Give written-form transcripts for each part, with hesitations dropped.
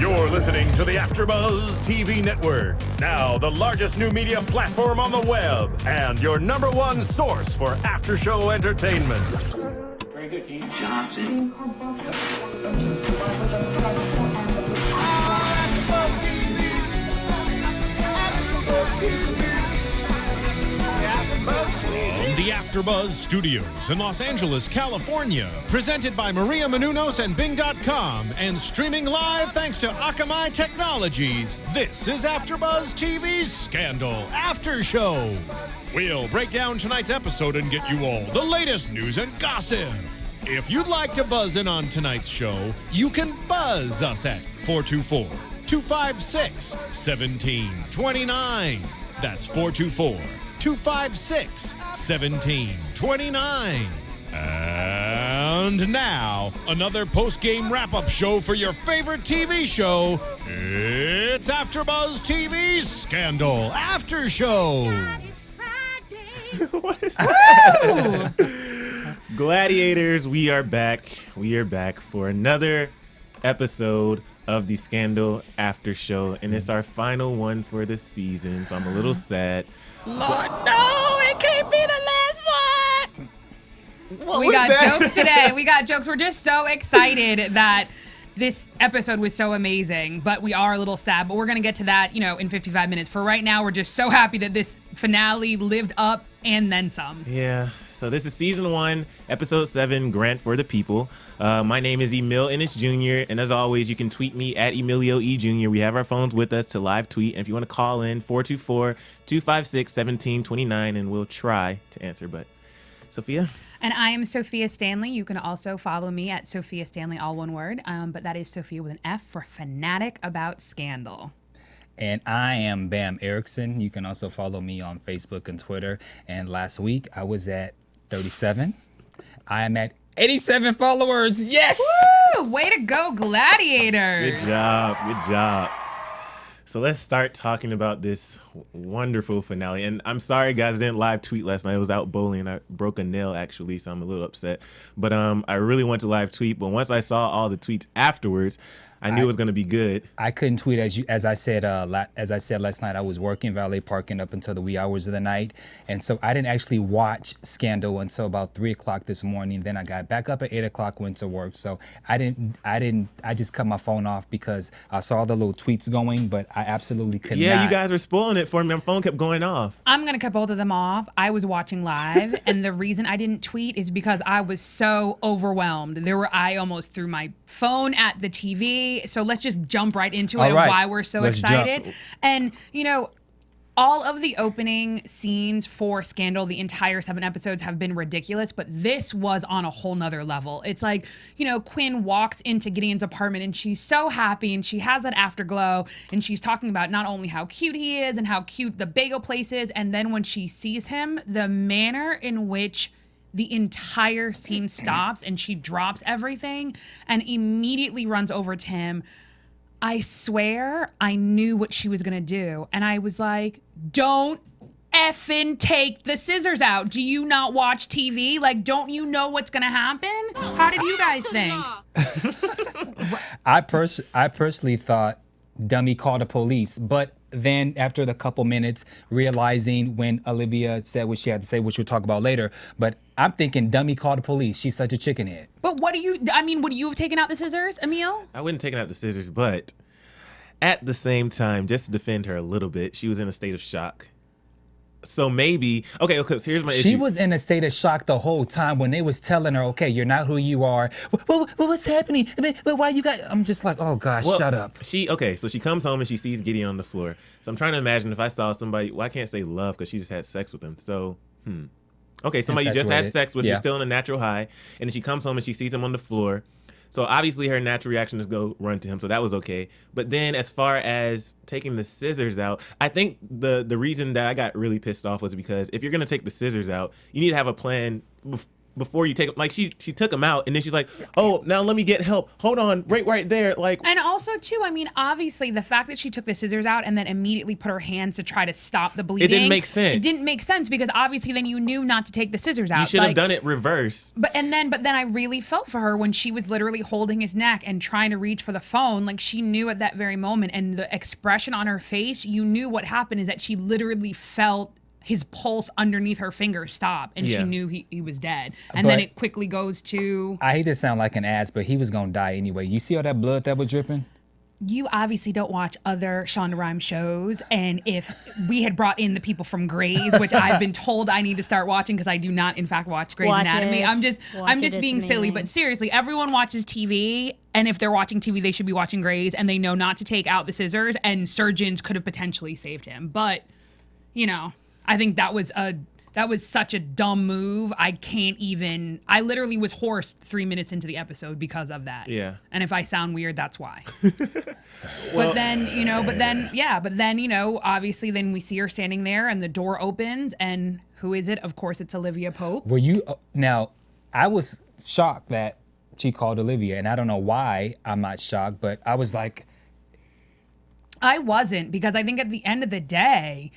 You're listening to the AFTERBUZZ TV network, now the largest new media platform on the web, and your #1 source for after-show entertainment. Very good, Keith Johnson. From the AFTERBUZZ Studios in Los Angeles, California, presented by Maria Menounos and Bing.com, and streaming live thanks to Akamai Technologies, this is AFTERBUZZ TV Scandal After Show. We'll break down tonight's episode and get you all the latest news and gossip. If you'd like to buzz in on tonight's show, you can buzz us at 424-256-1729. That's 424-256-1729. And now, another post-game wrap-up show for your favorite TV show. It's AFTERBUZZ TV Scandal After Show. What is that? Gladiators, we are back. We are back for another episode of the Scandal After Show, and it's our final one for the season, so I'm a little sad. Lord, no, it can't be the last one. We got jokes today. We got jokes. We're just so excited that this episode was so amazing, but we are a little sad, but we're going to get to that, in 55 minutes. For right now, we're just so happy that this finale lived up and then some. Yeah. So this is season 1, episode 7, Grant for the People. My name is Emile Ennis Jr. And as always, you can tweet me at Emilio E. Jr. We have our phones with us to live tweet. And if you want to call in, 424-256-1729, and we'll try to answer. But Sofia? And I am Sofia Stanley. You can also follow me at Sofia Stanley, all one word. But that is Sofia with an F for fanatic about scandal. And I am Bamm Ericsen. You can also follow me on Facebook and Twitter. And last week, I was at 37. I am at 87 followers. Yes! Woo! Way to go, Gladiators! Good job. Good job. So let's start talking about this wonderful finale. And I'm sorry, guys, I didn't live tweet last night. I was out bowling. I broke a nail, actually, so I'm a little upset. But I really want to live tweet. But once I saw all the tweets afterwards, I knew it was going to be good. I couldn't tweet as I said last night. I was working valet parking up until the wee hours of the night, and so I didn't actually watch Scandal until about 3 o'clock this morning. Then I got back up at 8 o'clock, went to work. So I just cut my phone off because I saw the little tweets going, but I absolutely could not. Yeah, you guys were spoiling it for me. My phone kept going off. I'm gonna cut both of them off. I was watching live, and the reason I didn't tweet is because I was so overwhelmed. I almost threw my phone at the TV. So let's just jump right into it and why we're so excited. And, all of the opening scenes for Scandal, the entire 7 episodes, have been ridiculous, but this was on a whole nother level. It's like, Quinn walks into Gideon's apartment and she's so happy and she has that afterglow and she's talking about not only how cute he is and how cute the bagel place is, and then when she sees him, the manner in which the entire scene stops and she drops everything and immediately runs over to him. I swear I knew what she was going to do. And I was like, don't effing take the scissors out. Do you not watch TV? Like, don't you know what's going to happen? How did you guys think? I personally thought dummy called the police, but then after the couple minutes, realizing when Olivia said what she had to say, which we'll talk about later, but I'm thinking dummy called the police. She's such a chicken head. But would you have taken out the scissors, Emile? I wouldn't have taken out the scissors, but at the same time, just to defend her a little bit, she was in a state of shock. So maybe, okay, so here's my issue. She was in a state of shock the whole time when they was telling her, okay, you're not who you are. Well, what's happening? But why you got, I'm just like, oh gosh, shut up. So she comes home and she sees Gideon on the floor. So I'm trying to imagine if I saw somebody, well, I can't say love because she just had sex with him. So, okay, somebody you just had sex with, you're still in a natural high. And then she comes home and she sees him on the floor. So obviously her natural reaction is go run to him. So that was okay. But then as far as taking the scissors out, I think the reason that I got really pissed off was because if you're going to take the scissors out, you need to have a plan before you take him. Like she took him out, and then she's like, oh, now let me get help. Hold on, right there. Like, and also too, I mean, obviously the fact that she took the scissors out and then immediately put her hands to try to stop the bleeding. It didn't make sense. It didn't make sense because obviously then you knew not to take the scissors out. You should have done it reverse. But then I really felt for her when she was literally holding his neck and trying to reach for the phone. Like she knew at that very moment, and the expression on her face, you knew what happened is that she literally felt his pulse underneath her finger stop, and she knew he was dead. And then it quickly goes to... I hate to sound like an ass, but he was going to die anyway. You see all that blood that was dripping? You obviously don't watch other Shonda Rhimes shows, and if we had brought in the people from Grey's, which I've been told I need to start watching because I do not, in fact, watch Grey's Anatomy. I'm just being silly, but seriously, everyone watches TV, and if they're watching TV, they should be watching Grey's, and they know not to take out the scissors, and surgeons could have potentially saved him. But, you know... I think that was such a dumb move. I literally was hoarse 3 minutes into the episode because of that. Yeah. And if I sound weird, that's why. But then, obviously then we see her standing there and the door opens and who is it? Of course, it's Olivia Pope. Now, I was shocked that she called Olivia, and I don't know why I'm not shocked, but I was like... I wasn't, because I think at the end of the day,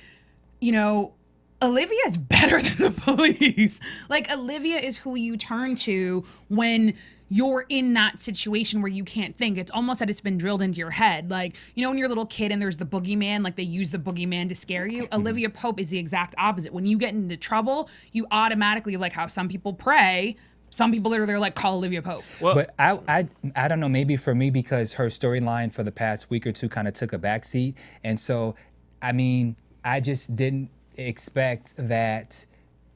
Olivia is better than the police. Like, Olivia is who you turn to when you're in that situation where you can't think. It's almost that it's been drilled into your head. Like, when you're a little kid and there's the boogeyman, like they use the boogeyman to scare you. Olivia Pope is the exact opposite. When you get into trouble, you automatically, like how some people pray, some people literally are like, call Olivia Pope. Well, but I don't know, maybe for me, because her storyline for the past week or two kind of took a backseat. And so, I mean, I just didn't expect that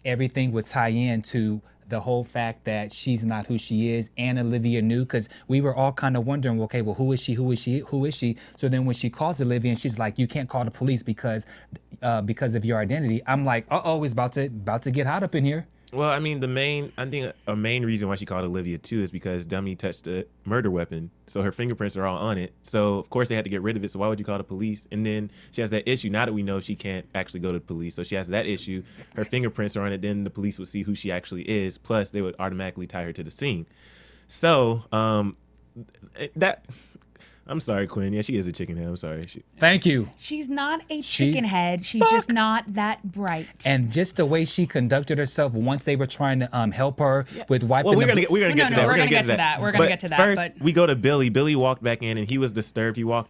everything would tie into the whole fact that she's not who she is, and Olivia knew, because we were all kind of wondering, okay, well, who is she? So then when she calls Olivia and she's like, you can't call the police because of your identity, I'm like, it's about to get hot up in here. Well, I mean, I think a main reason why she called Olivia too is because Dummy touched a murder weapon, so her fingerprints are all on it. So of course they had to get rid of it. So why would you call the police? And then she has that issue. Now that we know she can't actually go to the police, so she has that issue. Her fingerprints are on it. Then the police would see who she actually is. Plus, they would automatically tie her to the scene. So I'm sorry, Quinn. Yeah, she is a chicken head. I'm sorry. Thank you. She's not a chicken head. She's just not that bright. And just the way she conducted herself once they were trying to help her with wiping. Well, we're gonna get to that. We're gonna get to that. We're gonna get to that. First, we go to Billy. Billy walked back in, and he was disturbed. He was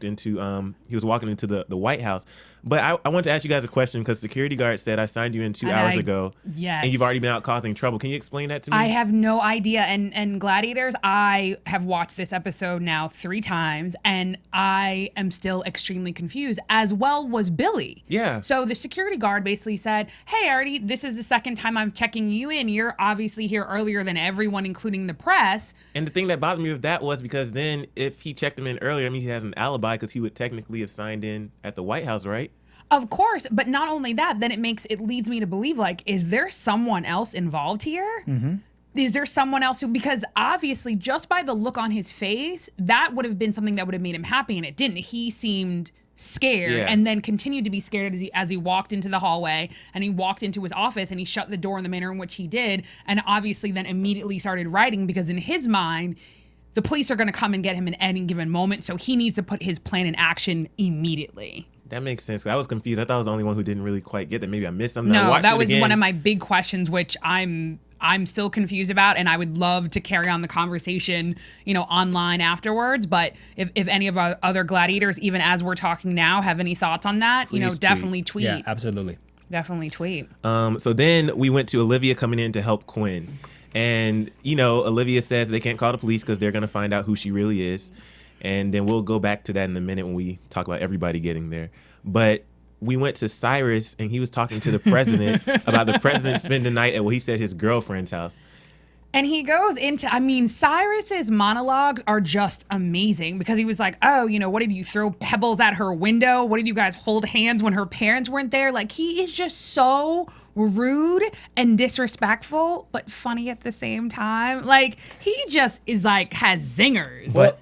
walking into the White House. But I want to ask you guys a question, because security guard said I signed you in 2 hours ago. Yes. And you've already been out causing trouble. Can you explain that to me? I have no idea. And Gladiators, I have watched this episode now 3 times, and I am still extremely confused, as well was Billy. Yeah. So the security guard basically said, hey, this is the second time I'm checking you in. You're obviously here earlier than everyone, including the press. And the thing that bothered me with that was because then if he checked him in earlier, I mean, he has an alibi because he would technically have signed in at the White House, right? Of course, but not only that, then it leads me to believe, like, is there someone else involved here? Mm-hmm. Is there someone else because obviously just by the look on his face, that would have been something that would have made him happy, and it didn't. He seemed scared and then continued to be scared as he walked into the hallway, and he walked into his office and he shut the door in the manner in which he did, and obviously then immediately started writing, because in his mind, the police are going to come and get him in any given moment, so he needs to put his plan in action immediately. That makes sense. I was confused. I thought I was the only one who didn't really quite get that. Maybe I missed something. No, that was one of my big questions, which I'm still confused about, and I would love to carry on the conversation, online afterwards. But if any of our other gladiators, even as we're talking now, have any thoughts on that, please definitely tweet. Yeah, absolutely. Definitely tweet. So then we went to Olivia coming in to help Quinn. And, Olivia says they can't call the police because they're going to find out who she really is. And then we'll go back to that in a minute when we talk about everybody getting there. But we went to Cyrus, and he was talking to the president about the president spending the night at what he said his girlfriend's house. And he goes into, Cyrus's monologues are just amazing, because he was like, what did you throw pebbles at her window? What did you guys hold hands when her parents weren't there? Like, he is just so rude and disrespectful, but funny at the same time. Like, he just is like, has zingers. But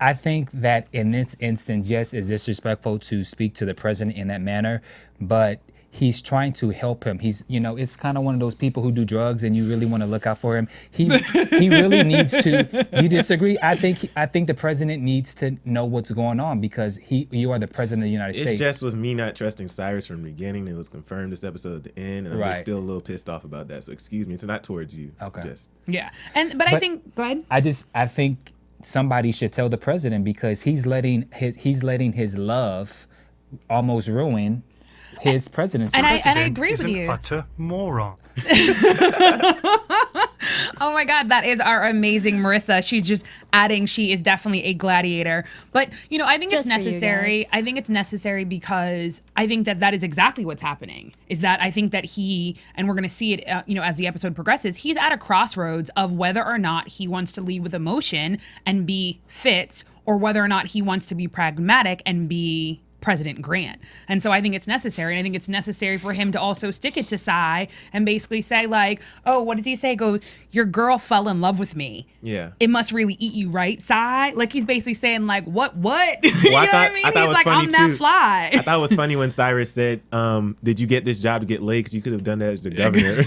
I think that in this instance, yes, it's disrespectful to speak to the president in that manner, but he's trying to help him. He's, it's kind of one of those people who do drugs and you really want to look out for him. He really needs to. You disagree? I think the president needs to know what's going on because you are the president of the United States. It's just with me not trusting Cyrus from the beginning. It was confirmed this episode at the end, and I'm just still a little pissed off about that. So excuse me, it's not towards you. Okay. Yeah, but I think go ahead. I think somebody should tell the president because he's letting his love almost ruin his presidency. And I agree with you. Utter moron. Oh my God, that is our amazing Marissa. She's just adding she is definitely a gladiator. But, I think it's necessary. I think it's necessary because I think that is exactly what's happening. Is that I think that and we're going to see it, as the episode progresses, he's at a crossroads of whether or not he wants to lead with emotion and be Fitz or whether or not he wants to be pragmatic and be President Grant. And so I think it's necessary. And I think it's necessary for him to also stick it to Cy and basically say like, oh, what does he say? Goes, your girl fell in love with me. Yeah. It must really eat you, right, Cy? Like he's basically saying like, what? Well, you know what I mean? I thought He's like, I'm that fly. I thought it was funny when Cyrus said, did you get this job to get laid? Because you could have done that as the governor.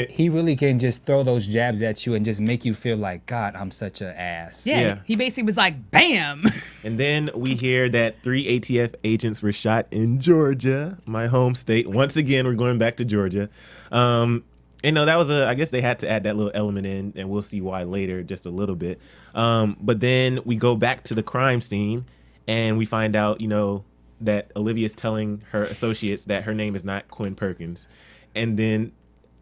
He really can just throw those jabs at you and just make you feel like, God, I'm such an ass. Yeah. He basically was like, bam. And then we hear that 3 ATF agents were shot in Georgia, my home state. Once again, we're going back to Georgia. That was I guess they had to add that little element in, and we'll see why later, just a little bit. But then we go back to the crime scene, and we find out, that Olivia's telling her associates that her name is not Quinn Perkins. And then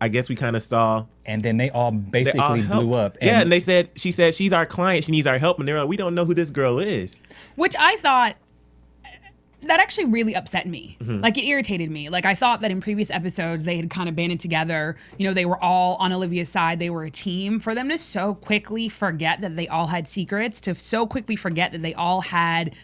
I guess we kind of saw. And then they all basically blew up. And she said, she's our client. She needs our help. And they're like, we don't know who this girl is. Which I thought, that actually really upset me. Mm-hmm. Like it irritated me. Like I thought that in previous episodes, they had kind of banded together. They were all on Olivia's side. They were a team. For them to so quickly forget that they all had secrets, to so quickly forget that they all had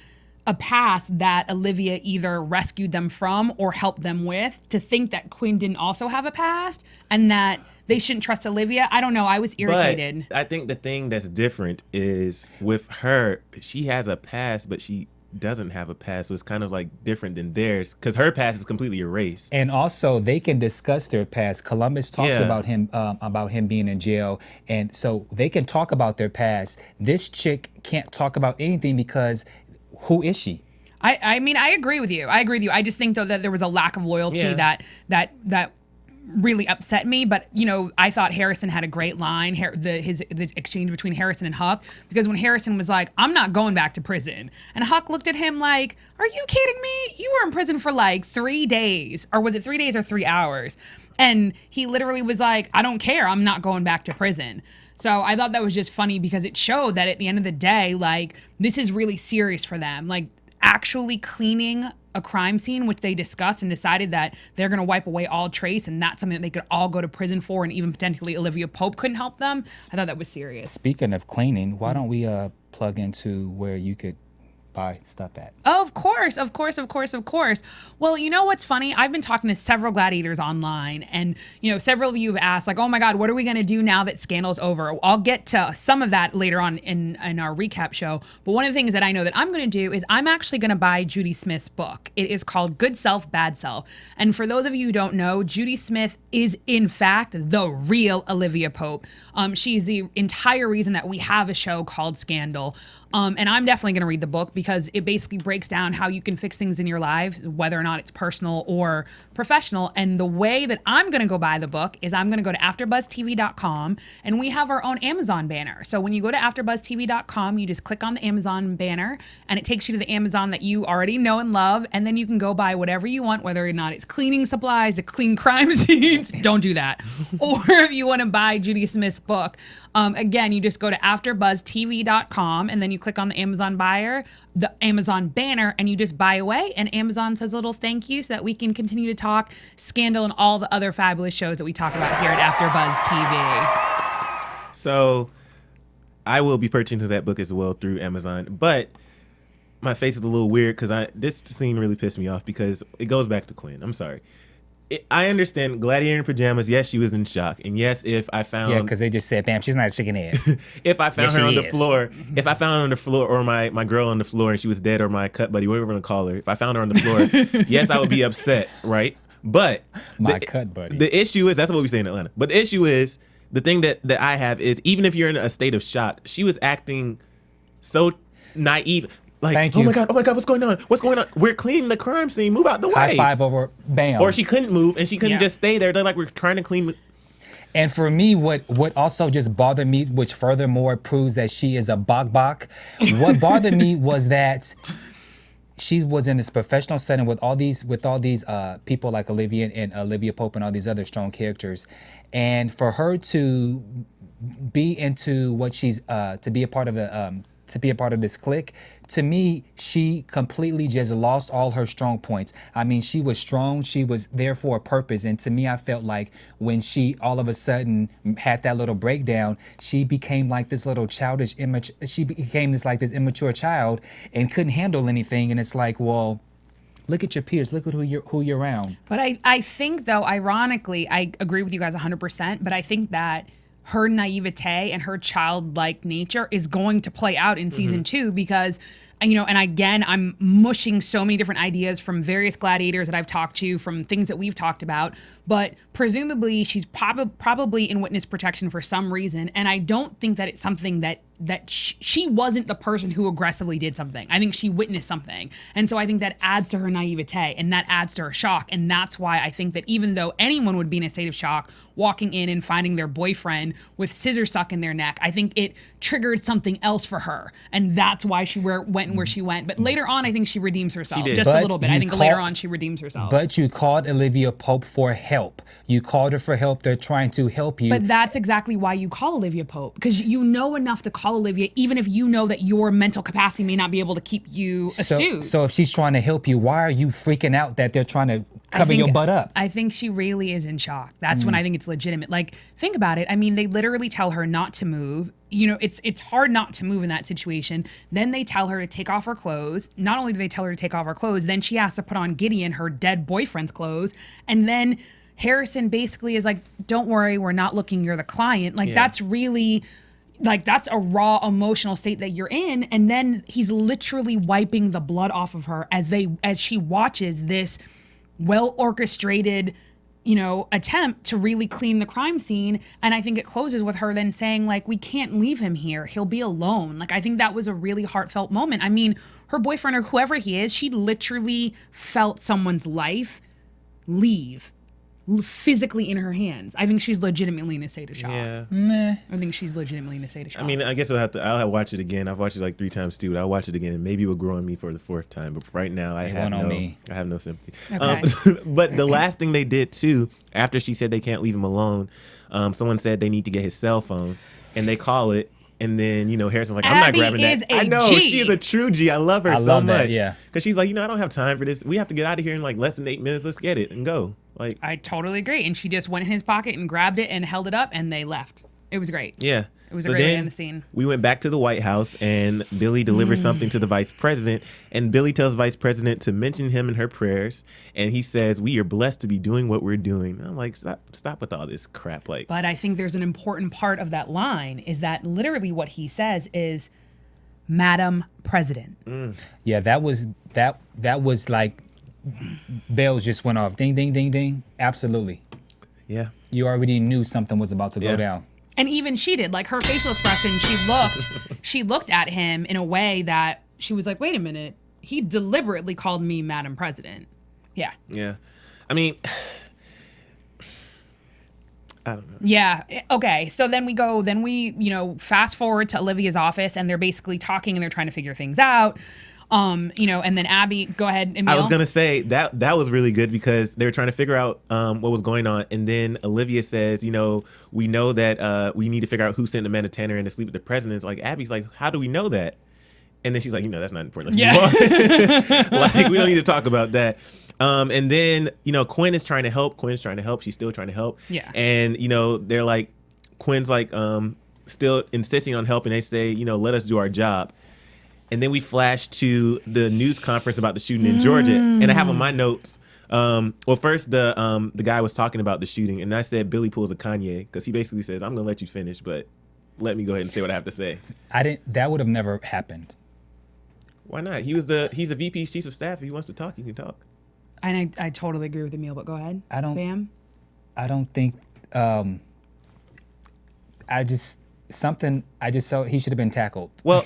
a past that Olivia either rescued them from or helped them with, to think that Quinn didn't also have a past and that they shouldn't trust Olivia. I don't know. I was irritated. But I think the thing that's different is with her, she has a past, but she doesn't have a past. So it's kind of like different than theirs because her past is completely erased. And also they can discuss their past. Columbus talks about him being in jail. And so they can talk about their past. This chick can't talk about anything because who is she? I mean, I agree with you. I just think though that there was a lack of loyalty that really upset me. But I thought Harrison had a great line. The exchange between Harrison and Huck, because when Harrison was like, "I'm not going back to prison," and Huck looked at him like, "Are you kidding me? You were in prison for like 3 days, or was it 3 days or 3 hours?" And he literally was like, "I don't care. I'm not going back to prison." So I thought that was just funny because it showed that at the end of the day, like, this is really serious for them. Like, actually cleaning a crime scene, which they discussed and decided that they're going to wipe away all trace, and that's something that they could all go to prison for, and even potentially Olivia Pope couldn't help them. I thought that was serious. Speaking of cleaning, why don't we plug into where you could buy stuff at? Oh, of course. Well, you know what's funny? I've been talking to several gladiators online, and several of you have asked, like, oh my God, what are we going to do now that Scandal's over? I'll get to some of that later on in our recap show. But one of the things that I know that I'm going to do is I'm actually going to buy Judy Smith's book. It is called Good Self, Bad Self. And for those of you who don't know, Judy Smith is in fact the real Olivia Pope. She's the entire reason that we have a show called Scandal. And I'm definitely going to read the book because it basically breaks down how you can fix things in your lives, whether or not it's personal or professional. And the way that I'm going to go buy the book is I'm going to go to AFTERBUZZTV.com, and we have our own Amazon banner. So when you go to AFTERBUZZTV.com, you just click on the Amazon banner, and it takes you to the Amazon that you already know and love, and then you can go buy whatever you want, whether or not it's cleaning supplies, to clean crime scenes. Don't do that. Or if you want to buy Judy Smith's book, again, you just go to AFTERBUZZTV.com, and then you click on the Amazon banner, and you just buy away, and Amazon says a little thank you so that we can continue to talk Scandal and all the other fabulous shows that we talk about here at AfterBuzz TV. So I will be purchasing that book as well through Amazon, but my face is a little weird because this scene really pissed me off because it goes back to Quinn. I'm sorry. I understand Gladiator in pajamas. Yes, she was in shock, and yes, if I found because they just said, "Bam, she's not a chicken head." If I found her on the floor, if I found her on the floor, or my girl on the floor, and she was dead, or my cut buddy, whatever we're gonna call her, if I found her on the floor, yes, I would be upset, right? But cut buddy. The issue is that's what we say in Atlanta. But the issue is the thing that I have is even if you're in a state of shock, she was acting so naive. Like, oh my God, what's going on? What's going on? We're cleaning the crime scene. Move out the way. High five over, bam. Or she couldn't move and she couldn't just stay there. They're like, we're trying to clean. And for me, what also just bothered me, which furthermore proves that she is a bok. What bothered me was that she was in this professional setting with all these people like Olivia and Olivia Pope and all these other strong characters, and for her to be into what she's to be a part of this clique, to me, she completely just lost all her strong points. I mean, she was strong. She was there for a purpose. And to me, I felt like when she all of a sudden had that little breakdown, she became like this little childish, she became this immature child and couldn't handle anything. And it's like, well, look at your peers. Look at who you're around. But I think, though, ironically, I agree with you guys 100%, but I think that her naivete and her childlike nature is going to play out in season 2 because, you know, and again, I'm mushing so many different ideas from various gladiators that I've talked to, from things that we've talked about, but presumably she's probably in witness protection for some reason, and I don't think that it's something that she wasn't the person who aggressively did something. I think she witnessed something. And so I think that adds to her naivete and that adds to her shock. And that's why I think that even though anyone would be in a state of shock, walking in and finding their boyfriend with scissors stuck in their neck, I think it triggered something else for her. And that's why she went where she went. But later on, I think she redeems herself. Just a little bit. I think later on she redeems herself. But you called Olivia Pope for help. You called her for help. They're trying to help you. But that's exactly why you call Olivia Pope, because you know enough to call Olivia, even if you know that your mental capacity may not be able to keep you astute. So if she's trying to help you, why are you freaking out that they're trying to cover your butt up? I think she really is in shock. That's when I think it's legitimate. Like, think about it. I mean, they literally tell her not to move. You know, it's hard not to move in that situation. Then they tell her to take off her clothes. Not only do they tell her to take off her clothes, then she has to put on Gideon, her dead boyfriend's clothes. And then Harrison basically is like, don't worry, we're not looking, you're the client. Like, that's really... Like, that's a raw emotional state that you're in. And then he's literally wiping the blood off of her as she watches this well-orchestrated, you know, attempt to really clean the crime scene. And I think it closes with her then saying, like, we can't leave him here. He'll be alone. Like, I think that was a really heartfelt moment. I mean, her boyfriend or whoever he is, she literally felt someone's life leave physically in her hands. I think she's legitimately in a state of shock. Yeah. I think she's legitimately in a state of shock. I mean, I guess I'll watch it again. I've watched it like 3 times too, but I'll watch it again and maybe it will grow on me for the 4th time. But right now I have no sympathy. Okay. But the last thing they did too, after she said they can't leave him alone, someone said they need to get his cell phone and they call it. And then, you know, Harrison's like, I'm not grabbing that. I know, she is a true G. I love her so much. Yeah. Because she's like, you know, I don't have time for this. We have to get out of here in like less than 8 minutes. Let's get it and go. Like, I totally agree. And she just went in his pocket and grabbed it and held it up and they left. It was great. Yeah. It was a great way to end the scene. We went back to the White House and Billy delivers something to the vice president. And Billy tells vice president to mention him in her prayers. And he says, we are blessed to be doing what we're doing. And I'm like, stop with all this crap. Like, but I think there's an important part of that line is that literally what he says is, Madam President. Yeah, that was like bells just went off. Ding, ding, ding, ding. Absolutely. Yeah. You already knew something was about to go down. And even she did, like her facial expression, she looked at him in a way that she was like, wait a minute, he deliberately called me Madam President. Yeah. Yeah. I mean, I don't know. Yeah. Okay. So then we, you know, fast forward to Olivia's office and they're basically talking and they're trying to figure things out. You know, and then Abby, go ahead, Emile. I was gonna say that was really good because they were trying to figure out what was going on, and then Olivia says, you know, we know that we need to figure out who sent Amanda Tanner in to sleep with the president. Like, Abby's like, how do we know that? And then she's like, you know, that's not important. Let's move on. Like, we don't need to talk about that. And then, you know, Quinn is trying to help. She's still trying to help. Yeah. And, you know, they're like, Quinn's like still insisting on helping. They say, you know, let us do our job. And then we flash to the news conference about the shooting in Georgia. And I have on my notes, Well, first the guy was talking about the shooting, and I said Billy pulls a Kanye because he basically says, "I'm gonna let you finish, but let me go ahead and say what I have to say." That would have never happened. Why not? He's the VP's chief of staff. If he wants to talk, he can talk. And I totally agree with Emile, but go ahead. Bamm? I don't think. I just felt he should have been tackled. Well,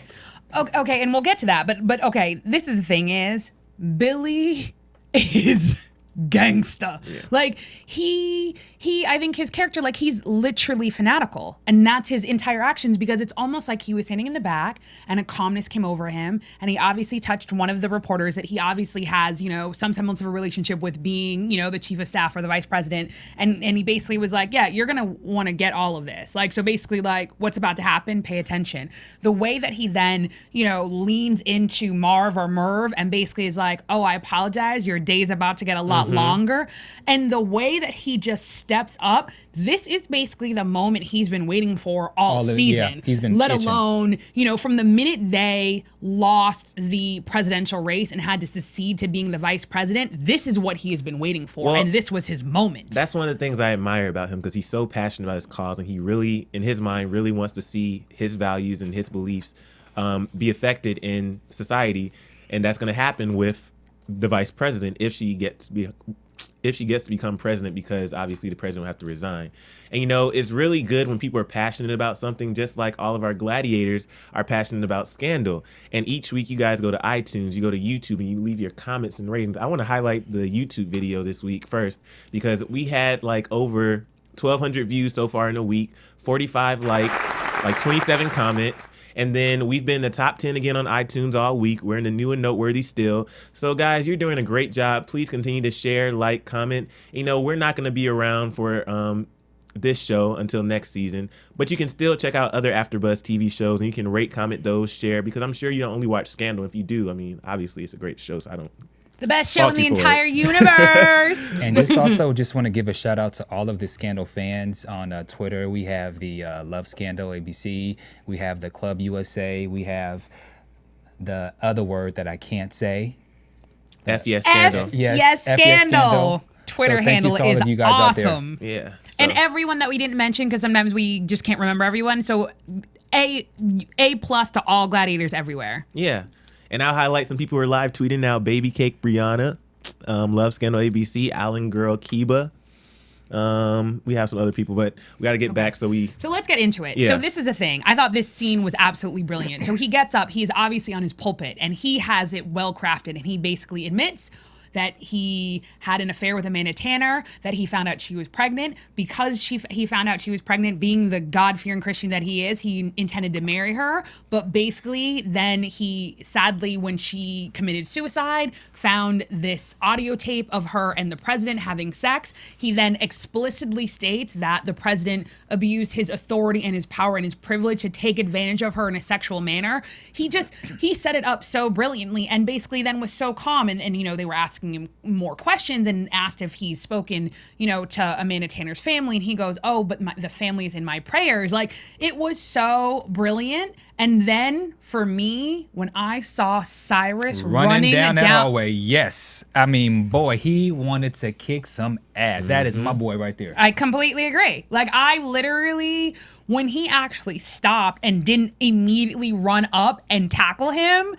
okay, and we'll get to that. But okay, this is the thing is Billy is gangsta. Yeah. Like I think his character, like he's literally fanatical, and that's his entire actions, because it's almost like he was standing in the back and a calmness came over him, and he obviously touched one of the reporters that he obviously has, some semblance of a relationship with, being, the chief of staff or the vice president, and he basically was like, yeah, you're gonna want to get all of this, like, so basically, like, what's about to happen, pay attention. The way that he then leans into Marv or Merv and basically is like, oh, I apologize, your day's about to get a lot longer, and the way that he just steps up, this is basically the moment he's been waiting for all season. He's been let itching. Alone, from the minute they lost the presidential race and had to secede to being the vice president, this is what he has been waiting for, and this was his moment. That's one of the things I admire about him, because he's so passionate about his cause, and he really, in his mind, really wants to see his values and his beliefs be affected in society, and that's going to happen with the vice president if she gets to become president, because obviously the president will have to resign. And it's really good when people are passionate about something, just like all of our gladiators are passionate about Scandal. And each week you guys go to iTunes, you go to YouTube, and you leave your comments and ratings. I want to highlight the YouTube video this week first, because we had like over 1,200 views so far in a week, 45 likes, like 27 comments. And then we've been in the top 10 again on iTunes all week. We're in the new and noteworthy still. So guys, you're doing a great job. Please continue to share, like, comment. We're not going to be around for this show until next season, but you can still check out other AfterBuzz TV shows, and you can rate, comment those, share, because I'm sure you don't only watch Scandal. If you do, obviously it's a great show, so I don't. The best show in the entire universe. And just want to give a shout out to all of the Scandal fans on Twitter. We have the Love Scandal ABC. We have the Club USA. We have the other word that I can't say. FYes Scandal. Yes, Scandal. Twitter handle is awesome. Yeah. So. And everyone that we didn't mention, because sometimes we just can't remember everyone. So A+ to all gladiators everywhere. Yeah. And I'll highlight some people who are live tweeting now. Baby Cake Brianna, Love Scandal ABC, Alan Girl Kiba. We have some other people, but we got to get back. So let's get into it. Yeah. So this is the thing. I thought this scene was absolutely brilliant. So he gets up. He's obviously on his pulpit, and he has it well crafted, and he basically admits that he had an affair with Amanda Tanner, that he found out she was pregnant. Because he found out she was pregnant, being the God-fearing Christian that he is, he intended to marry her. But basically, then he, sadly, when she committed suicide, found this audio tape of her and the president having sex. He then explicitly states that the president abused his authority and his power and his privilege to take advantage of her in a sexual manner. He set it up so brilliantly, and basically then was so calm, and they were asking him more questions and asked if he's spoken, to Amanda Tanner's family, and he goes, oh, but the family is in my prayers. Like, it was so brilliant. And then for me, when I saw Cyrus running down that hallway, yes, boy, he wanted to kick some ass. That is my boy right there. I completely agree. Like, I literally, when he actually stopped and didn't immediately run up and tackle him,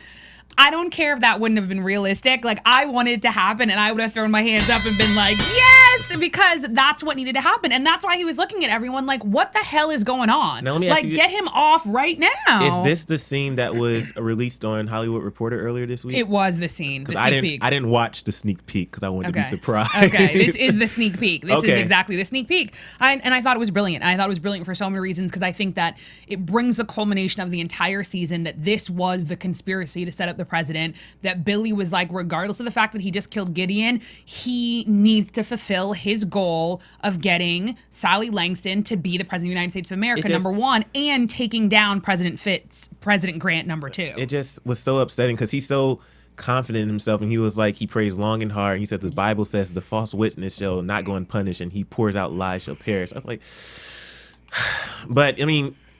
I don't care if that wouldn't have been realistic. Like, I wanted it to happen, and I would have thrown my hands up and been like, yes, because that's what needed to happen. And that's why he was looking at everyone like, what the hell is going on? Now, get him off right now. Is this the scene that was released on Hollywood Reporter earlier this week? It was the scene, the sneak peek. I didn't watch the sneak peek because I wanted to be surprised. Okay, this is the sneak peek. This is exactly the sneak peek. And I thought it was brilliant. And I thought it was brilliant for so many reasons, because I think that it brings the culmination of the entire season, that this was the conspiracy to set up the president, that Billy was like, regardless of the fact that he just killed Gideon, he needs to fulfill his goal of getting Sally Langston to be the president of the United States of America, number one, and taking down President Grant, number two. It just was so upsetting, because he's so confident in himself, and he was like, he prays long and hard, and he said the Bible says the false witness shall not go unpunished, and he pours out lies shall perish. I was like, but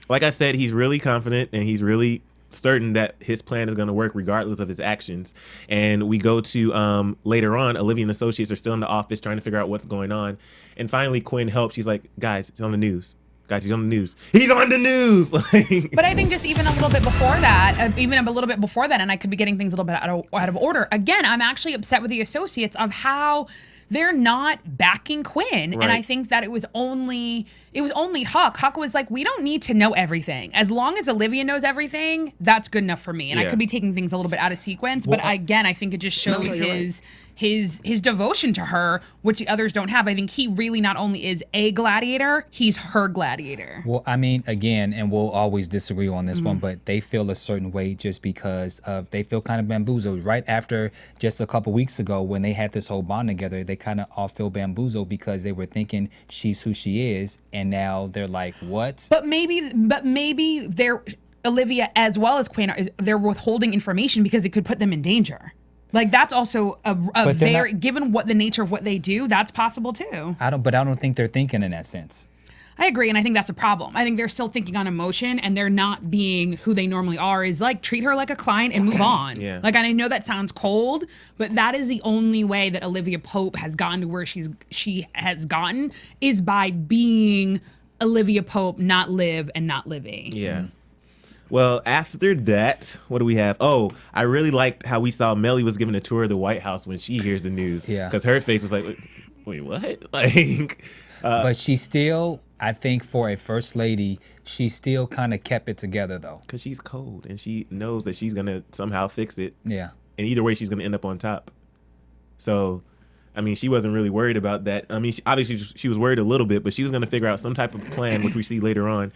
like I said, he's really confident, and he's really certain that his plan is going to work regardless of his actions. And we go to later on, Olivia and associates are still in the office trying to figure out what's going on. And finally, Quinn helps. She's like, guys, it's on the news. Guys, he's on the news. He's on the news. But I think just even a little bit before that, and I could be getting things a little bit out of order. Again, I'm actually upset with the associates of how they're not backing Quinn. Right. And I think that it was only Huck. Huck was like, we don't need to know everything. As long as Olivia knows everything, that's good enough for me. And I could be taking things a little bit out of sequence. But again, I think it just shows his devotion to her, which the others don't have. I think he really not only is a gladiator, he's her gladiator. Well, I mean, again, and we'll always disagree on this one, but they feel a certain way just because they feel kind of bamboozled. Right after just a couple weeks ago when they had this whole bond together, they kind of all feel bamboozled because they were thinking she's who she is, and now they're like, what? But maybe they're Olivia as well as Quinn they're withholding information because it could put them in danger. Like that's also a very given what the nature of what they do, that's possible too. I don't think they're thinking in that sense. I agree, and I think that's a problem. I think they're still thinking on emotion, and they're not being who they normally are. Is like treat her like a client and move on. Yeah. Like, and I know that sounds cold, but that is the only way that Olivia Pope has gotten to where she has gotten is by being Olivia Pope, not Liv and not Livy. Yeah. Well, after that, what do we have? Oh, I really liked how we saw Mellie was giving a tour of the White House when she hears the news. Yeah. Because her face was like, wait, what? Like, but she still, I think for a first lady, she still kind of kept it together though. because she's cold and she knows that she's going to somehow fix it. Yeah. And either way, she's going to end up on top. So, I mean, she wasn't really worried about that. I mean, obviously she was worried a little bit, but she was going to figure out some type of plan, which we see later on,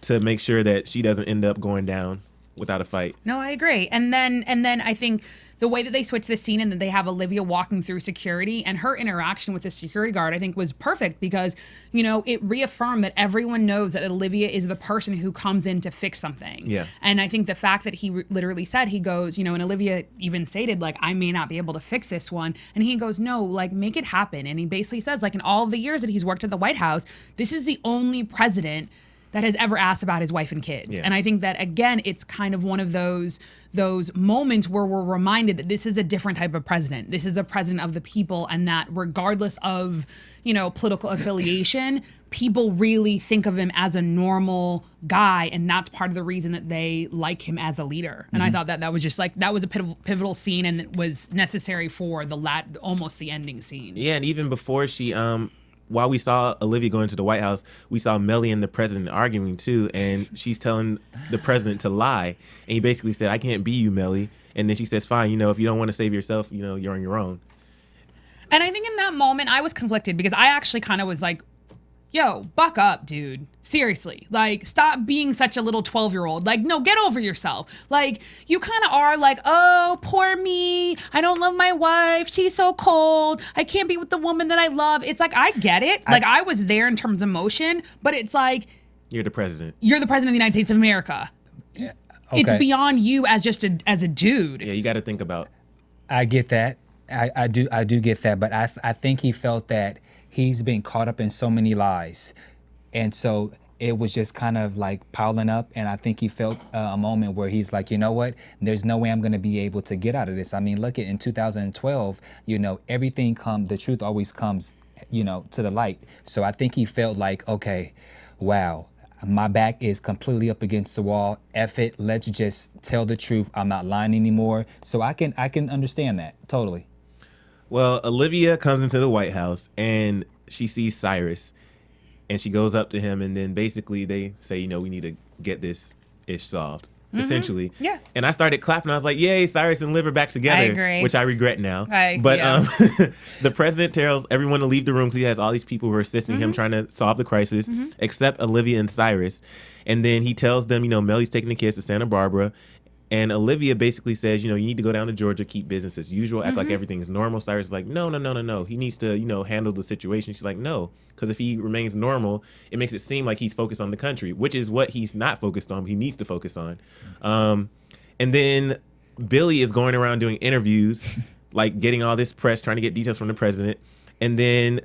to make sure that she doesn't end up going down without a fight. No, I agree. And then I think the way that they switch the scene and that they have Olivia walking through security and her interaction with the security guard, I think was perfect because, you know, it reaffirmed that everyone knows that Olivia is the person who comes in to fix something. Yeah. And I think the fact that he literally said, he goes, you know, and Olivia even stated, like, I may not be able to fix this one. And he goes, no, like, make it happen. And he basically says, like, in all of the years that he's worked at the White House, this is the only president that has ever asked about his wife and kids. Yeah. And I think that, again, it's kind of one of those moments where we're reminded that this is a different type of president. This is a president of the people, and that regardless of, you know, political affiliation, people really think of him as a normal guy, and that's part of the reason that they like him as a leader. And I thought that was just like, that was a pivotal scene, and it was necessary for almost the ending scene. Yeah, and even before she while we saw Olivia go into the White House, we saw Mellie and the president arguing too, and she's telling the president to lie. And he basically said, I can't be you, Mellie. And then she says, fine, you know, if you don't want to save yourself, you know, you're on your own. And I think in that moment, I was conflicted because I actually kind of was like, yo, buck up, dude. Seriously. Like, stop being such a little 12-year-old. Like, no, get over yourself. Like, you kind of are like, oh, poor me. I don't love my wife. She's so cold. I can't be with the woman that I love. It's like, I get it. Like, I was there in terms of emotion, but it's like, You're the president. You're the president of the United States of America. Yeah. Okay. It's beyond you as just as a dude. Yeah, you got to think about. I get that. I do get that, but I think he felt that he's been caught up in so many lies, and so it was just kind of like piling up. And I think he felt a moment where he's like, you know what? There's no way I'm going to be able to get out of this. I mean, look at in 2012, you know, the truth always comes, you know, to the light. So I think he felt like, okay, wow. My back is completely up against the wall. F it. Let's just tell the truth. I'm not lying anymore. So I can understand that totally. Well, Olivia comes into the White House and she sees Cyrus, and she goes up to him, and then basically they say, you know, we need to get this ish solved. Essentially. Yeah. And I started clapping. I was like, yay, Cyrus and Liv are back together. I agree. Which I regret now. Yeah. The president tells everyone to leave the room because he has all these people who are assisting him trying to solve the crisis, except Olivia and Cyrus. And then he tells them, you know, Mellie's taking the kids to Santa Barbara. And Olivia basically says, you know, you need to go down to Georgia, keep business as usual, act like everything is normal. Cyrus is like, no. He needs to, you know, handle the situation. She's like, no, because if he remains normal, it makes it seem like he's focused on the country, which is what he's not focused on, but he needs to focus on. And then Billy is going around doing interviews, like getting all this press, trying to get details from the president. And then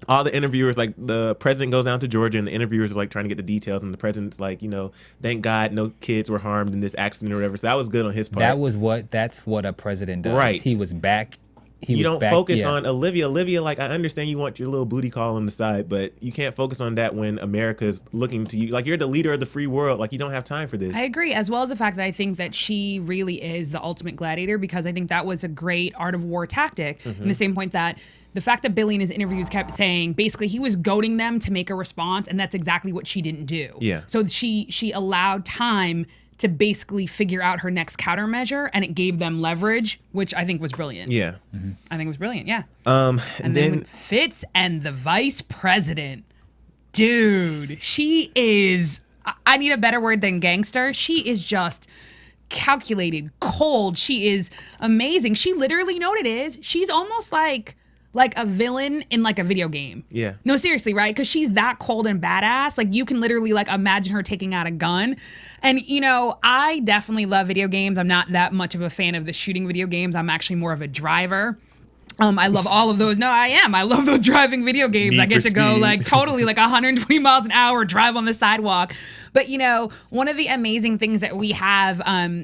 all the interviewers, like the president goes down to Georgia and the interviewers are like trying to get the details, and the president's like, thank God no kids were harmed in this accident or whatever. So that was good on his part. That's what a president does. Right. He was back. You don't focus on Olivia. Olivia, like, I understand you want your little booty call on the side, but you can't focus on that when America's looking to you. Like, you're the leader of the free world. Like, you don't have time for this. I agree, as well as the fact that I think that she really is the ultimate gladiator, because I think that was a great art of war tactic. In the same point that the fact that Billy in his interviews kept saying, basically, he was goading them to make a response, and that's exactly what she didn't do. Yeah. So she allowed time to basically figure out her next countermeasure, and it gave them leverage, which I think was brilliant. Yeah. I think it was brilliant, yeah. And then with Fitz and the vice president, dude, she is, I need a better word than gangster. She is just calculated, cold. She is amazing. She literally, you know what it is? She's almost like a villain in like a video game. Yeah. No, seriously, right? Because she's that cold and badass. Like, you can literally like imagine her taking out a gun. And, I definitely love video games. I'm not that much of a fan of the shooting video games. I'm actually more of a driver. I love all of those. No, I am. I love those driving video games. I get to go like totally like 120 miles an hour, drive on the sidewalk. But, one of the amazing things that we have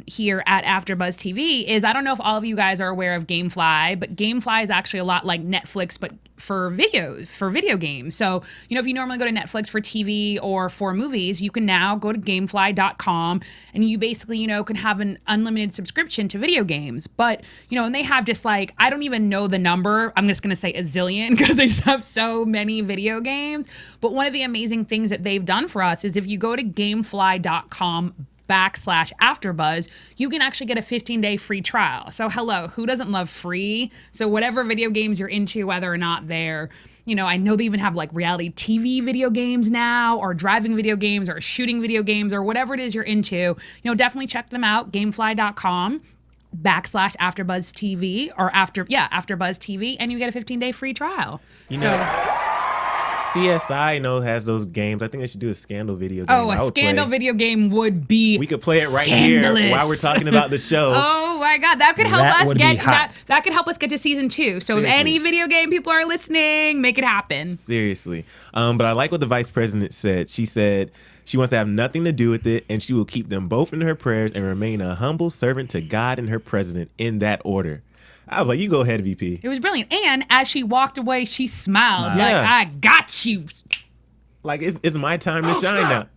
here at AfterBuzz TV is, I don't know if all of you guys are aware of GameFly, but GameFly is actually a lot like Netflix, but for video games. So, if you normally go to Netflix for TV or for movies, you can now go to gamefly.com and you basically, can have an unlimited subscription to video games. But, and they have just like, I don't even know the number. I'm just going to say a zillion because they just have so many video games. But one of the amazing things that they've done for us is if you go to gamefly.com/AfterBuzz, you can actually get a 15-day free trial. So hello, who doesn't love free? So whatever video games you're into, whether or not they're, I know they even have like reality TV video games now, or driving video games, or shooting video games, or whatever it is you're into, definitely check them out. Gamefly.com/AfterBuzz TV or AfterBuzz TV, and you get a 15-day free trial. CSI has those games. I think they should do a Scandal video game. Oh, a Scandal video game would be. We could play it right here while we're talking about the show. Oh my God, that could help us get that could help us get to season 2. So Seriously. If any video game people are listening, make it happen. Seriously, but I like what the vice president said. She said she wants to have nothing to do with it, and she will keep them both in her prayers and remain a humble servant to God and her president, in that order. I was like, you go ahead, VP. It was brilliant. And as she walked away, she smiled like, I got you. Like, it's my time to shine now.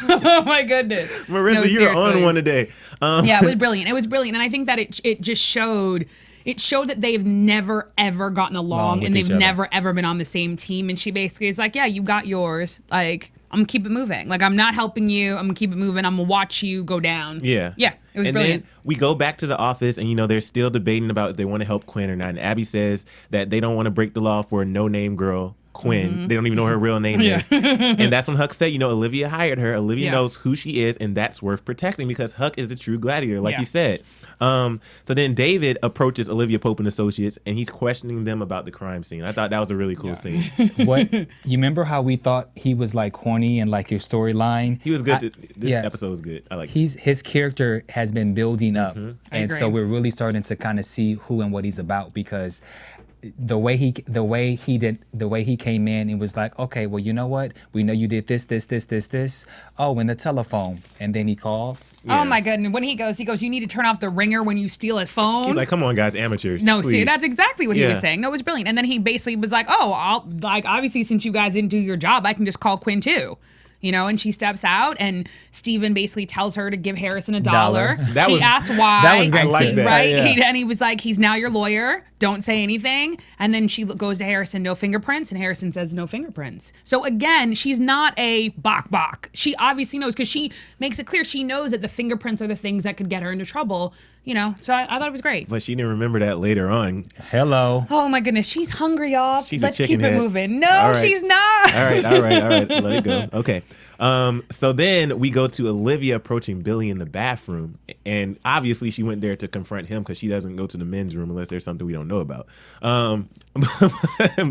Oh, my goodness. Marissa, you're on one today. Yeah, it was brilliant. It was brilliant. And I think that it just showed... It showed that they've never, ever gotten along, and they've never, ever been on the same team. And she basically is like, yeah, you got yours. Like, I'm going to keep it moving. Like, I'm not helping you. I'm going to keep it moving. I'm going to watch you go down. Yeah. Yeah, it was brilliant. Then we go back to the office, and, they're still debating about if they want to help Quinn or not. And Abby says that they don't want to break the law for a no-name girl, Quinn. They don't even know her real name is. And that's when Huck said, Olivia hired her. Olivia knows who she is, and that's worth protecting because Huck is the true gladiator, like you said. So then David approaches Olivia Pope and Associates, and he's questioning them about the crime scene. I thought that was a really cool scene. What you remember how we thought he was like corny and like your storyline? He was good. This episode was good. I like it. His character has been building up, and so we're really starting to kind of see who and what he's about, because the way he came in, it was like, okay, well, you know what? We know you did this. Oh, and the telephone. And then he called. Yeah. Oh my goodness. When he goes, you need to turn off the ringer when you steal a phone. He's like, come on, guys, amateurs. No, please. see, that's exactly what he was saying. No, it was brilliant. And then he basically was like, obviously, since you guys didn't do your job, I can just call Quinn too. And she steps out, and Steven basically tells her to give Harrison $1. She asks why. That was great. Like that. Right? Yeah. And he was like, he's now your lawyer. Don't say anything. And then she goes to Harrison, no fingerprints. And Harrison says, no fingerprints. So again, she's not a bok. She obviously knows, because she makes it clear she knows that the fingerprints are the things that could get her into trouble. So I thought it was great. But she didn't remember that later on. Hello. Oh my goodness, she's hungry, y'all. Let's keep it moving. No, right. She's not. All right. Let it go. Okay. So then we go to Olivia approaching Billy in the bathroom, and obviously she went there to confront him because she doesn't go to the men's room unless there's something we don't know about.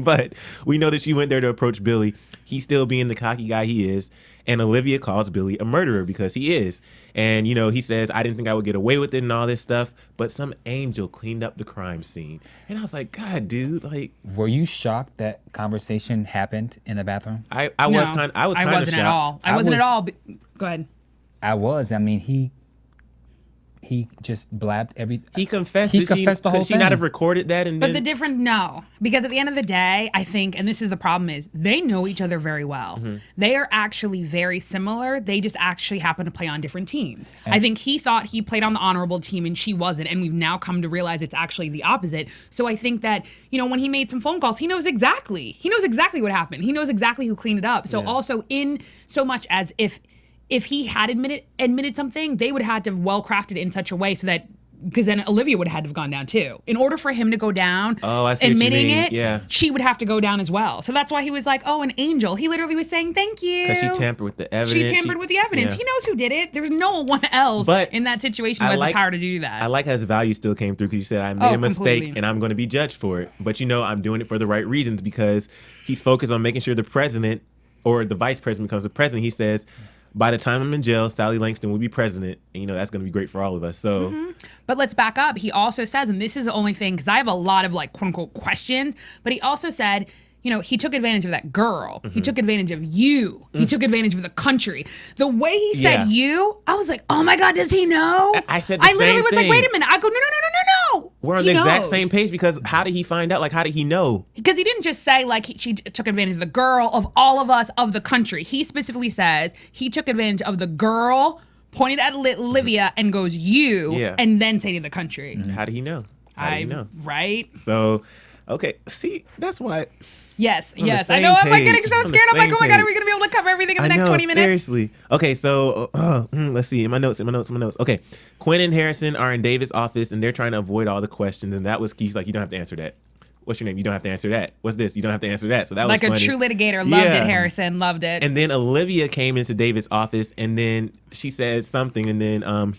But we know that she went there to approach Billy. He's still being the cocky guy he is. And Olivia calls Billy a murderer because he is. And, he says, I didn't think I would get away with it and all this stuff, but some angel cleaned up the crime scene. And I was like, God, dude, like. Were you shocked that conversation happened in the bathroom? I was kind of shocked. I wasn't at all. I wasn't at all. Go ahead. I was. I mean, he just blabbed He confessed. He confessed the whole could she thing. not have recorded that? But the different, no. Because at the end of the day, I think, and this is the problem, is they know each other very well. Mm-hmm. They are actually very similar. They just actually happen to play on different teams. I think he thought he played on the honorable team and she wasn't. And we've now come to realize it's actually the opposite. So I think that, when he made some phone calls, he knows exactly what happened. He knows exactly who cleaned it up. So also in so much as if he had admitted something, they would have had to have well crafted it in such a way so that, because then Olivia would have had to have gone down too. In order for him to go down, I see admitting what you mean. it, she would have to go down as well. So that's why he was like, oh, an angel. He literally was saying, thank you. Because she tampered with the evidence. She tampered with the evidence. Yeah. He knows who did it. There's no one else in that situation who has the power to do that. I like how his value still came through because he said, I made a mistake completely. and I'm going to be judged for it. But I'm doing it for the right reasons because he's focused on making sure the president or the vice president becomes the president. He says, by the time I'm in jail, Sally Langston will be president. And, that's going to be great for all of us. So, But let's back up. He also says, and this is the only thing, because I have a lot of quote unquote questions, but he also said, he took advantage of that girl. He took advantage of you. He took advantage of the country. The way he said you, I was like, oh my God, does he know? I said the I literally same was thing. like, wait a minute. I go, no. We're on He the exact knows. same page because how did he find out? Like, how did he know? Because he didn't just say she took advantage of the girl, of all of us, of the country. He specifically says he took advantage of the girl, pointed at Olivia and goes, you, and then say to the country. How did he know? How did he know? Right? So, okay. See, that's why. Yes. the I same know. I'm page. getting so On the scared. I'm like, same oh my God, page. are we going to be able to cover everything in the I next know, 20 minutes? Seriously. Okay, so let's see. In my notes. Okay. Quinn and Harrison are in David's office and they're trying to avoid all the questions. And that was Keith's like, you don't have to answer that. What's your name? You don't have to answer that. What's this? You don't have to answer that. So that was like funny. a true litigator. Loved it, Harrison. Loved it. And then Olivia came into David's office and then she said something and then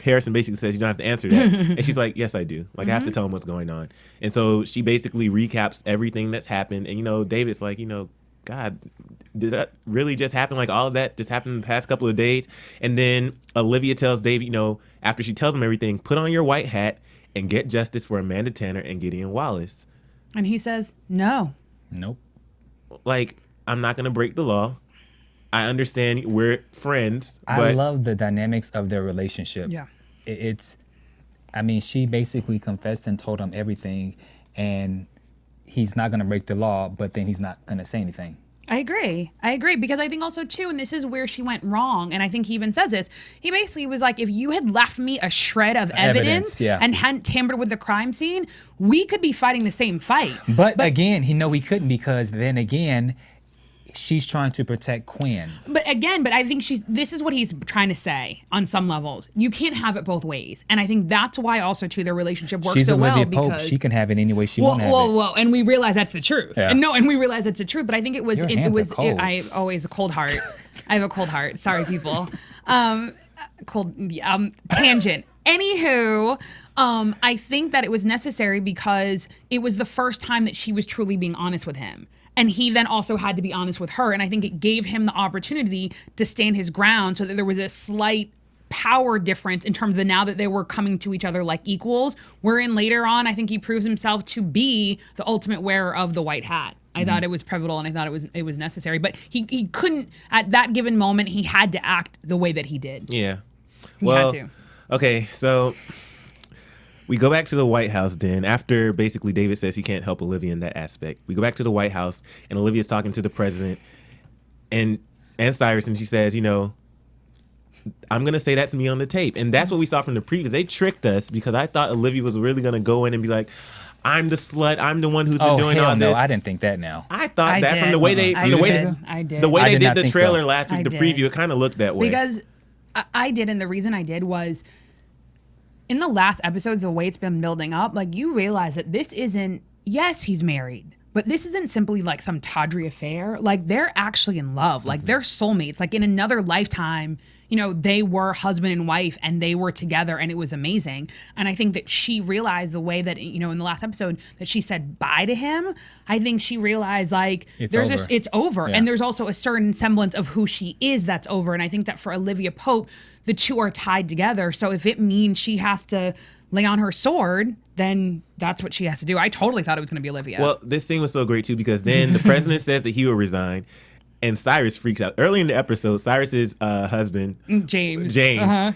Harrison basically says you don't have to answer that. And she's like, yes, I do. Like, I have to tell him what's going on. And so she basically recaps everything that's happened. And, David's like, God, did that really just happen? Like, all of that just happened in the past couple of days. And then Olivia tells David, after she tells him everything, put on your white hat and get justice for Amanda Tanner and Gideon Wallace. And he says, no. Nope. Like, I'm not going to break the law. I understand we're friends. But I love the dynamics of their relationship. Yeah. She basically confessed and told him everything, and he's not going to break the law, but then he's not going to say anything. I agree because I think also too, and this is where she went wrong, and I think he even says this, he basically was like, if you had left me a shred of evidence and hadn't tampered with the crime scene, we could be fighting the same fight. But again, he couldn't, because then again, she's trying to protect Quinn. But I think this is what he's trying to say on some levels. You can't have it both ways. And I think that's why also too their relationship works so well. She's Olivia Pope. She can have it any way she wants to have it. Well, and we realize that's the truth. Yeah. And we realize that's the truth. But I think it was, cold. I always a cold heart. I have a cold heart. Sorry, people. Tangent. Anywho, I think that it was necessary because it was the first time that she was truly being honest with him. And he then also had to be honest with her. And I think it gave him the opportunity to stand his ground so that there was a slight power difference in terms of now that they were coming to each other like equals. Wherein later on, I think he proves himself to be the ultimate wearer of the white hat. I thought it was pivotal and I thought it was necessary. But he couldn't, at that given moment, he had to act the way that he did. Yeah. He had to. Okay, so we go back to the White House then after basically David says he can't help Olivia in that aspect. We go back to the White House and Olivia's talking to the president and Cyrus, and she says, I'm going to say that to me on the tape. And that's what we saw from the previews. They tricked us because I thought Olivia was really going to go in and be like, I'm the slut. I'm the one who's been doing all this. No, I didn't think that now. I thought that from the way they did the trailer last week, the preview, it kind of looked that way. Because I did, and the reason I did was in the last episodes, the way it's been building up, like you realize that this isn't, yes, he's married, but this isn't simply like some tawdry affair. Like, they're actually in love. Like, they're soulmates. Like, in another lifetime, you know, they were husband and wife and they were together and it was amazing. And I think that she realized the way that, you know, in the last episode that she said bye to him, I think she realized like it's over. Yeah. And there's also a certain semblance of who she is that's over. And I think that for Olivia Pope, the two are tied together. So if it means she has to lay on her sword, then that's what she has to do. I totally thought it was going to be Olivia. Well, this scene was so great too because then the president says that he will resign. And Cyrus freaks out. Early in the episode, Cyrus's husband, James,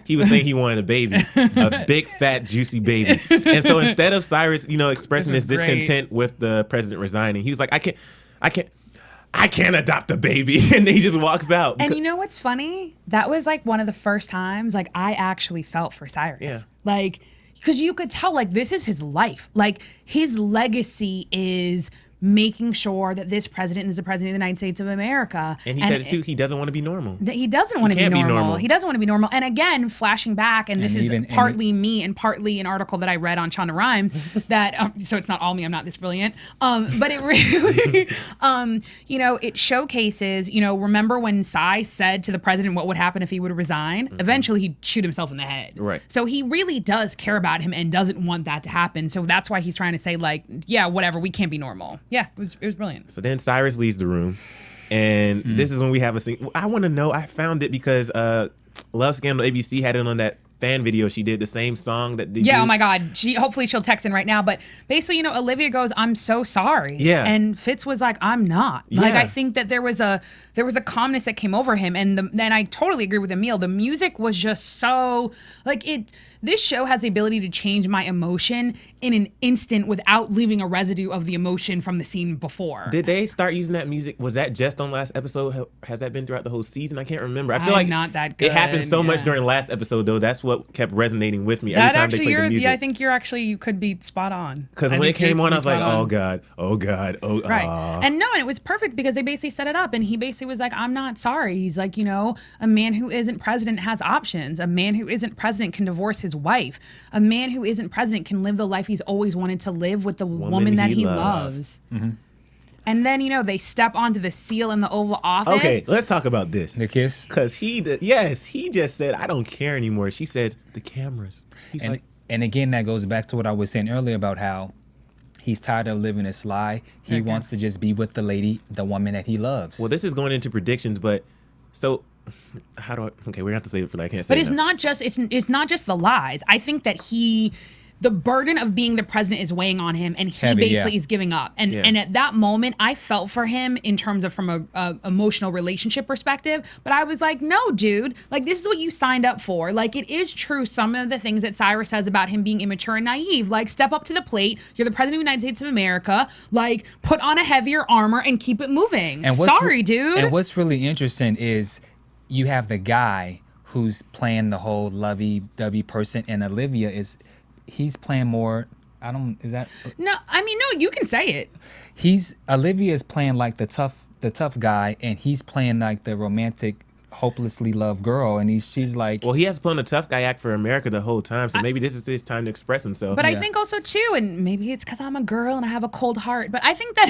he was saying he wanted a baby, a big, fat, juicy baby. And so instead of Cyrus, you know, expressing his discontent with the president resigning, he was like, I can't adopt a baby. And then he just walks out. And you know what's funny? That was like one of the first times like I actually felt for Cyrus. Yeah. Like, because you could tell like this is his life. Like, his legacy is making sure that this president is the president of the United States of America. And he said too, he doesn't want to be normal. He doesn't want to be normal. He doesn't want to be normal. And again, flashing back, and this is partly me and partly an article that I read on Shonda Rhimes that, so it's not all me, I'm not this brilliant. But it really, you know, it showcases, you know, remember when Cy said to the president what would happen if he would resign? Mm-hmm. Eventually he'd shoot himself in the head. Right. So he really does care about him and doesn't want that to happen. So that's why he's trying to say like, yeah, whatever, we can't be normal. Yeah, it was brilliant. So then Cyrus leaves the room, and this is when we have a scene. I want to know. I found it because Love Scandal ABC had it on that fan video she did, the same song that oh my god, hopefully she'll text in right now, but basically, you know, Olivia goes, I'm so sorry, and Fitz was like, I'm not. Like, I think that there was a calmness that came over him, and then I totally agree with Emile. The music was just so like this show has the ability to change my emotion in an instant without leaving a residue of the emotion from the scene before. Did they start using that music? Was that just on last episode? Has that been throughout the whole season? I can't remember. I feel like not that good. It happened so much during last episode, though. That's what kept resonating with me every time they played the music. I think you could be spot on. Because when it came on, I was like, oh God. Right. And it was perfect because they basically set it up, and he basically was like, I'm not sorry. He's like, you know, a man who isn't president has options. A man who isn't president can divorce his wife. A man who isn't president can live the life he's always wanted to live with the woman that he loves. Mm-hmm. And then, you know, they step onto the seal in the Oval Office. Okay, let's talk about this. The kiss? Because he just said, I don't care anymore. She said, the cameras. And again, that goes back to what I was saying earlier about how he's tired of living this lie. He wants to just be with the woman that he loves. Well, this is going into predictions, but so... we're gonna have to save it for that. I can't say. But it's not just the lies. I think that the burden of being the president is weighing on him, and he basically is giving up. And at that moment, I felt for him in terms of from a emotional relationship perspective. But I was like, no, dude, like this is what you signed up for. Like, it is true some of the things that Cyrus says about him being immature and naive. Like, step up to the plate. You're the president of the United States of America. Like, put on a heavier armor and keep it moving. And sorry, dude. And what's really interesting is you have the guy who's playing the whole lovey-dovey person, and Olivia he's playing more. No, I mean, no, you can say it. Olivia is playing like the tough guy, and he's playing like the romantic, hopelessly loved girl, and she's like, well, he has to put on the tough guy act for America the whole time, so maybe this is his time to express himself. But I think also too, and maybe it's because I'm a girl and I have a cold heart, but I think that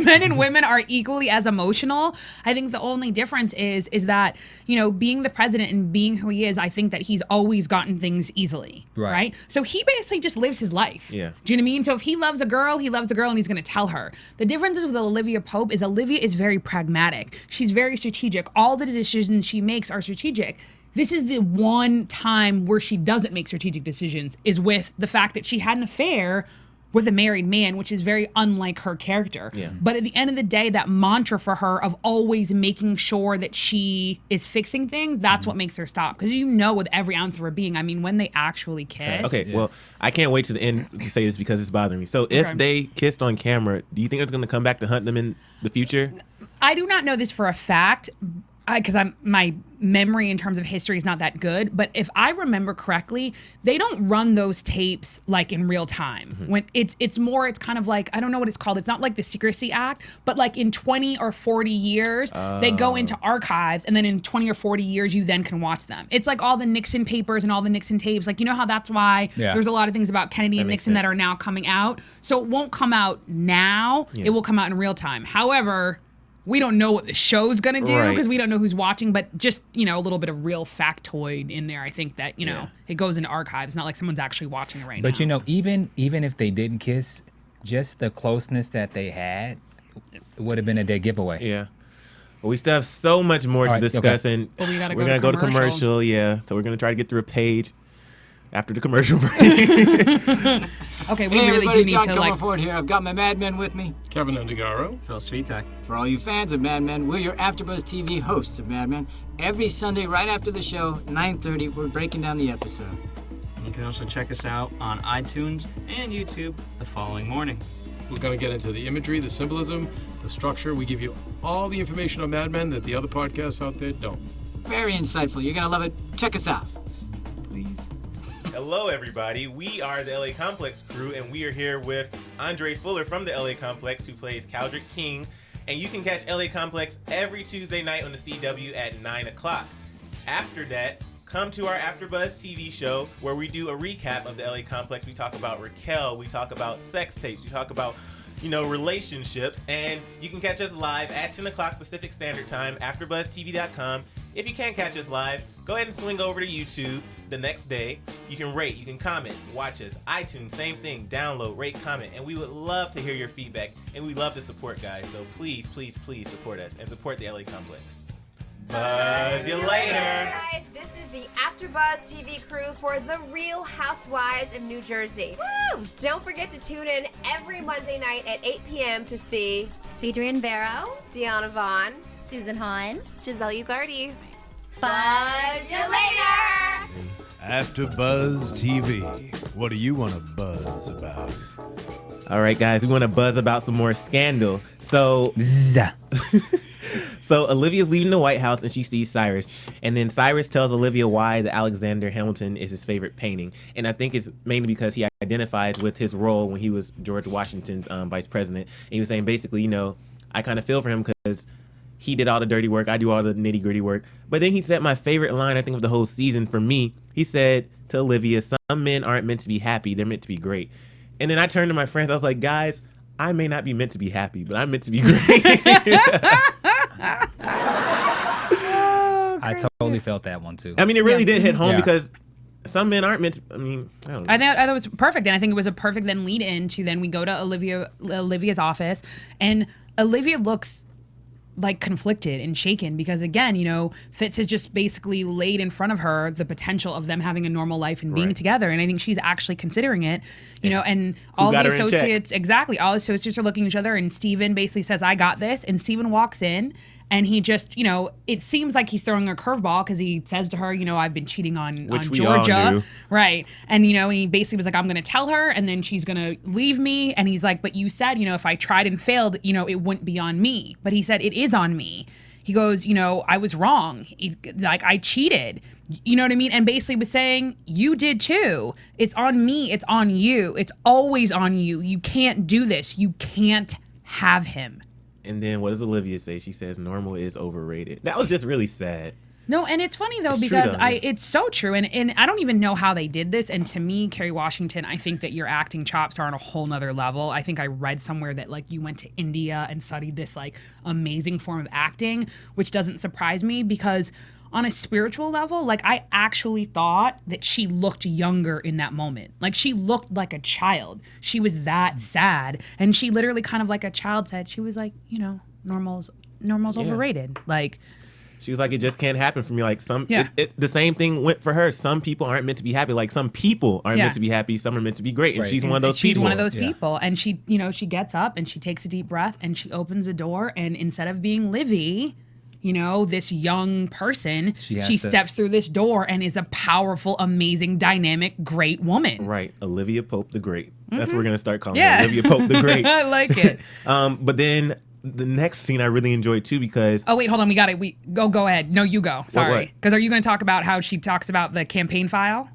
men and women are equally as emotional. I think the only difference is that, you know, being the president and being who he is, I think that he's always gotten things easily, right? So he basically just lives his life. Yeah. Do you know what I mean? So if he loves a girl, and he's going to tell her. The difference is with Olivia Pope is Olivia is very pragmatic. She's very strategic. All the decisions she makes are strategic. This is the one time where she doesn't make strategic decisions, is with the fact that she had an affair with a married man, which is very unlike her character. Yeah. But at the end of the day, that mantra for her of always making sure that she is fixing things, that's what makes her stop. Because you know, with every ounce of her being, I mean, when they actually kiss. Okay, well, I can't wait to the end to say this because it's bothering me. So if they kissed on camera, do you think it's going to come back to hunt them in the future? I do not know this for a fact. because my memory in terms of history is not that good, but if I remember correctly, they don't run those tapes like in real time. When it's kind of like, I don't know what it's called. It's not like the Secrecy Act, but like in 20 or 40 years, they go into archives, and then in 20 or 40 years, you then can watch them. It's like all the Nixon papers and all the Nixon tapes. Like, you know how that's why there's a lot of things about Kennedy and Nixon that are now coming out. So it won't come out now. It will come out in real time. However, we don't know what the show's gonna do because we don't know who's watching, but just, a little bit of real factoid in there. I think that, it goes into archives. It's not like someone's actually watching it right now. But, even if they didn't kiss, just the closeness that they had would have been a dead giveaway. Yeah. Well, we still have so much more to discuss, and well, we're gonna go to commercial. Yeah. So we're gonna try to get through a page after the commercial break. Okay, we really do need to John Ford here. I've got my Mad Men with me. Kevin Undergaro. Phil Svitek. For all you fans of Mad Men, we're your AfterBuzz TV hosts of Mad Men. Every Sunday, right after the show, 9:30, we're breaking down the episode. You can also check us out on iTunes and YouTube the following morning. We're going to get into the imagery, the symbolism, the structure. We give you all the information on Mad Men that the other podcasts out there don't. Very insightful. You're going to love it. Check us out. Please. Hello, everybody. We are the LA Complex crew, and we are here with Andre Fuller from the LA Complex, who plays Caldrick King. And you can catch LA Complex every Tuesday night on the CW at 9 o'clock. After that, come to our AfterBuzz TV show, where we do a recap of the LA Complex. We talk about Raquel, we talk about sex tapes, we talk about, relationships, and you can catch us live at 10 o'clock Pacific Standard Time, AfterBuzzTV.com. If you can't catch us live, go ahead and swing over to YouTube the next day. You can rate, you can comment, watch us, iTunes, same thing, download, rate, comment, and we would love to hear your feedback, and we love to support, guys. So please, please, please support us and support the LA Complex. Buzz you later. Guys, this is the AfterBuzz TV crew for The Real Housewives of New Jersey. Woo! Don't forget to tune in every Monday night at 8 p.m. to see Adrienne Barrow, Deanna Vaughn, Susan Hahn, Giselle Ugardi. Buzz you later! AfterBuzz TV. What do you want to buzz about? All right, guys, we want to buzz about some more Scandal. So Olivia's leaving the White House, and she sees Cyrus. And then Cyrus tells Olivia why the Alexander Hamilton is his favorite painting. And I think it's mainly because he identifies with his role when he was George Washington's vice president. And he was saying, basically, I kind of feel for him because he did all the dirty work. I do all the nitty gritty work. But then he said my favorite line, I think, of the whole season for me. He said to Olivia, some men aren't meant to be happy. They're meant to be great. And then I turned to my friends. I was like, guys, I may not be meant to be happy, but I'm meant to be great. I totally felt that one too. I mean, it really did hit home because some men aren't meant to. I mean, I don't know. I thought it was perfect, and I think it was a perfect then lead in to then we go to Olivia's office, and Olivia looks like conflicted and shaken because, again, Fitz has just basically laid in front of her the potential of them having a normal life and being together, and I think she's actually considering it, and all the associates, all associates are looking at each other, and Steven basically says, I got this, and Steven walks in, and he just, it seems like he's throwing a curveball because he says to her, I've been cheating on Georgia. All knew. Right. And, he basically was like, I'm going to tell her and then she's going to leave me. And he's like, but you said, if I tried and failed, it wouldn't be on me. But he said, it is on me. He goes, I was wrong. I cheated. You know what I mean? And basically was saying, you did too. It's on me. It's on you. It's always on you. You can't do this. You can't have him. And then what does Olivia say? She says normal is overrated. That was just really sad. No, and it's funny though because it's so true, and I don't even know how they did this. And to me, Kerry Washington, I think that your acting chops are on a whole nother level. I think I read somewhere that you went to India and studied this amazing form of acting, which doesn't surprise me because on a spiritual level, I actually thought that she looked younger in that moment. She looked like a child. She was that sad, and she literally kind of like a child said. She was like, normal's overrated. She was like, it just can't happen for me. The same thing went for her. Some people aren't meant to be happy. Some people aren't meant to be happy. Some are meant to be great. And she's one of those people. She's one of those people. And she, she gets up and she takes a deep breath and she opens the door. And instead of being Livy, this young person, she steps through this door and is a powerful, amazing, dynamic, great woman. Right. Olivia Pope the Great. That's what we're going to start calling her. Olivia Pope the Great. I like it. But then the next scene I really enjoyed too because oh wait, hold on, we got it. Go ahead. No, you go. Sorry, what? because are you going to talk about how she talks about the campaign file?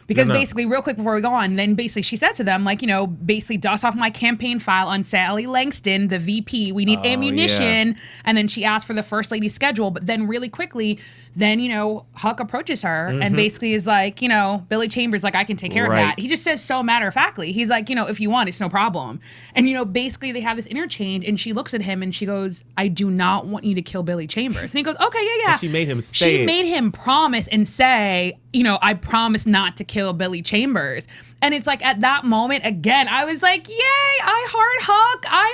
Because basically, real quick before we go on, then basically she says to them, like, you know, basically dust off my campaign file on Sally Langston, the VP. We need ammunition. Yeah. And then she asks for the first lady's schedule. But then really quickly, then, you know, Huck approaches her and basically is like, you know, Billy Chambers, like, I can take care of that. He just says so matter-of-factly. He's like, you know, if you want, it's no problem. And, you know, basically they have this interchange and she looks at him and she goes, I do not want you to kill Billy Chambers. And he goes, okay, yeah. And she made him say She made him promise and say, you know, I promise not to kill Billy Chambers. And it's like at that moment, again, I was like, yay, I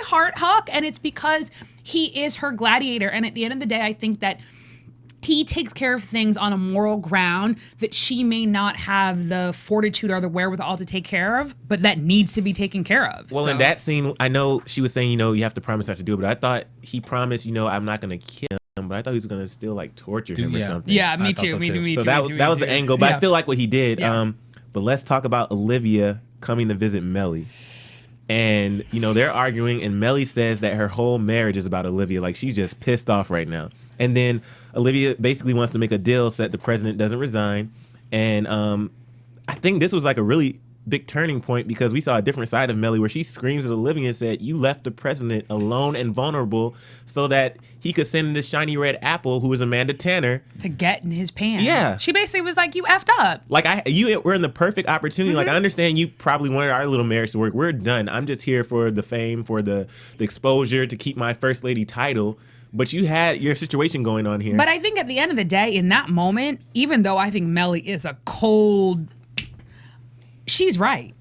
heart Huck. And it's because he is her gladiator. And at the end of the day, I think that he takes care of things on a moral ground that she may not have the fortitude or the wherewithal to take care of, but that needs to be taken care of. Well, in that scene, I know she was saying, you know, you have to promise not to do it, but I thought he promised, you know, I'm not going to kill him, but I thought he was going to still like torture him or something. Yeah, me too. So that was the angle, but I still like what he did. Yeah. But let's talk about Olivia coming to visit Mellie. And, you know, they're arguing, and Mellie says that her whole marriage is about Olivia. Like, she's just pissed off right now. And then Olivia basically wants to make a deal so that the president doesn't resign. And I think this was like a really big turning point because we saw a different side of Mellie where she screams at Olivia and said, you left the president alone and vulnerable so that he could send this shiny red apple, who is Amanda Tanner, to get in his pants. Yeah. She basically was like, you effed up. Like, we're in the perfect opportunity. Like, I understand you probably wanted our little marriage to work. We're done. I'm just here for the fame, for the exposure, to keep my first lady title. But you had your situation going on here. But I think at the end of the day, in that moment, even though I think Mellie is a cold, she's right.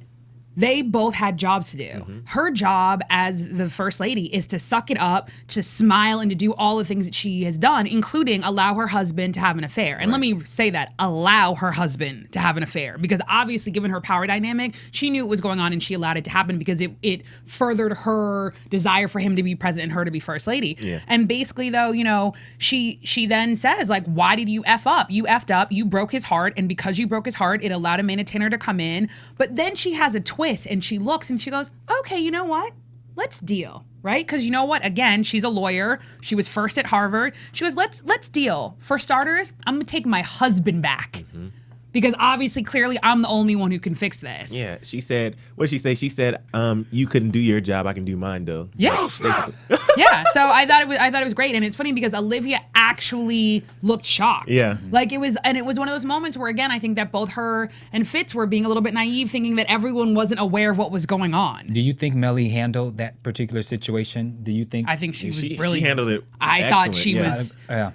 They both had jobs to do. Her job as the first lady is to suck it up, to smile, and to do all the things that she has done, including allow her husband to have an affair. And let me say that, allow her husband to have an affair. Because obviously, given her power dynamic, she knew what was going on and she allowed it to happen because it furthered her desire for him to be president and her to be first lady. Yeah. And basically, though, you know, she then says, like, why did you F up? You effed up, you broke his heart, and because you broke his heart, it allowed Amanda Tanner to come in. But then she has a twist and she looks and she goes, okay, you know what? Let's deal, right? Because you know what? Again, she's a lawyer. She was first at Harvard. She goes, let's deal. For starters, I'm gonna take my husband back. Because obviously, clearly, I'm the only one who can fix this. Yeah, she said, what did she say? She said, you couldn't do your job, I can do mine, though. Yeah. Yeah, so I thought it was great. And it's funny because Olivia actually looked shocked. Yeah. Like, it was one of those moments where, again, I think that both her and Fitz were being a little bit naive, thinking that everyone wasn't aware of what was going on. Do you think Mellie handled that particular situation? Do you think? I think she was brilliant. She handled it I thought she was... Yeah.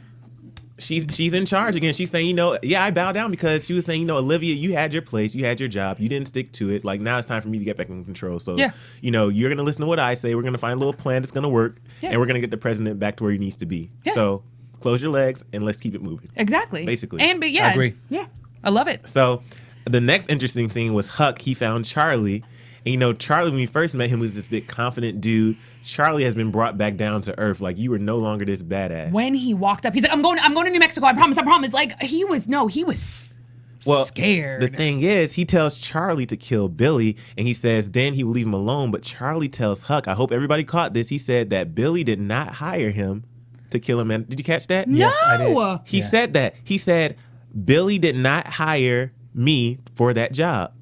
She's in charge again. She's saying, you know, yeah, I bow down because she was saying, you know, Olivia, you had your place, you had your job, you didn't stick to it. Like, now it's time for me to get back in control. So, you know, you're gonna listen to what I say. We're gonna find a little plan that's gonna work, and we're gonna get the president back to where he needs to be. Yeah. So, close your legs and let's keep it moving. Exactly. Basically. But yeah, I agree. Yeah, I love it. So, the next interesting scene was Huck. He found Charlie, and you know, Charlie, when we first met him, was this big confident dude. Charlie has been brought back down to earth. Like, you were no longer this badass. When he walked up, he's like, I'm going to New Mexico. I promise. Like, he was scared. The thing is, he tells Charlie to kill Billy, and he says then he will leave him alone. But Charlie tells Huck, I hope everybody caught this, he said that Billy did not hire him to kill him. And did you catch that? No. Yes, I did. He said that. He said, Billy did not hire me for that job.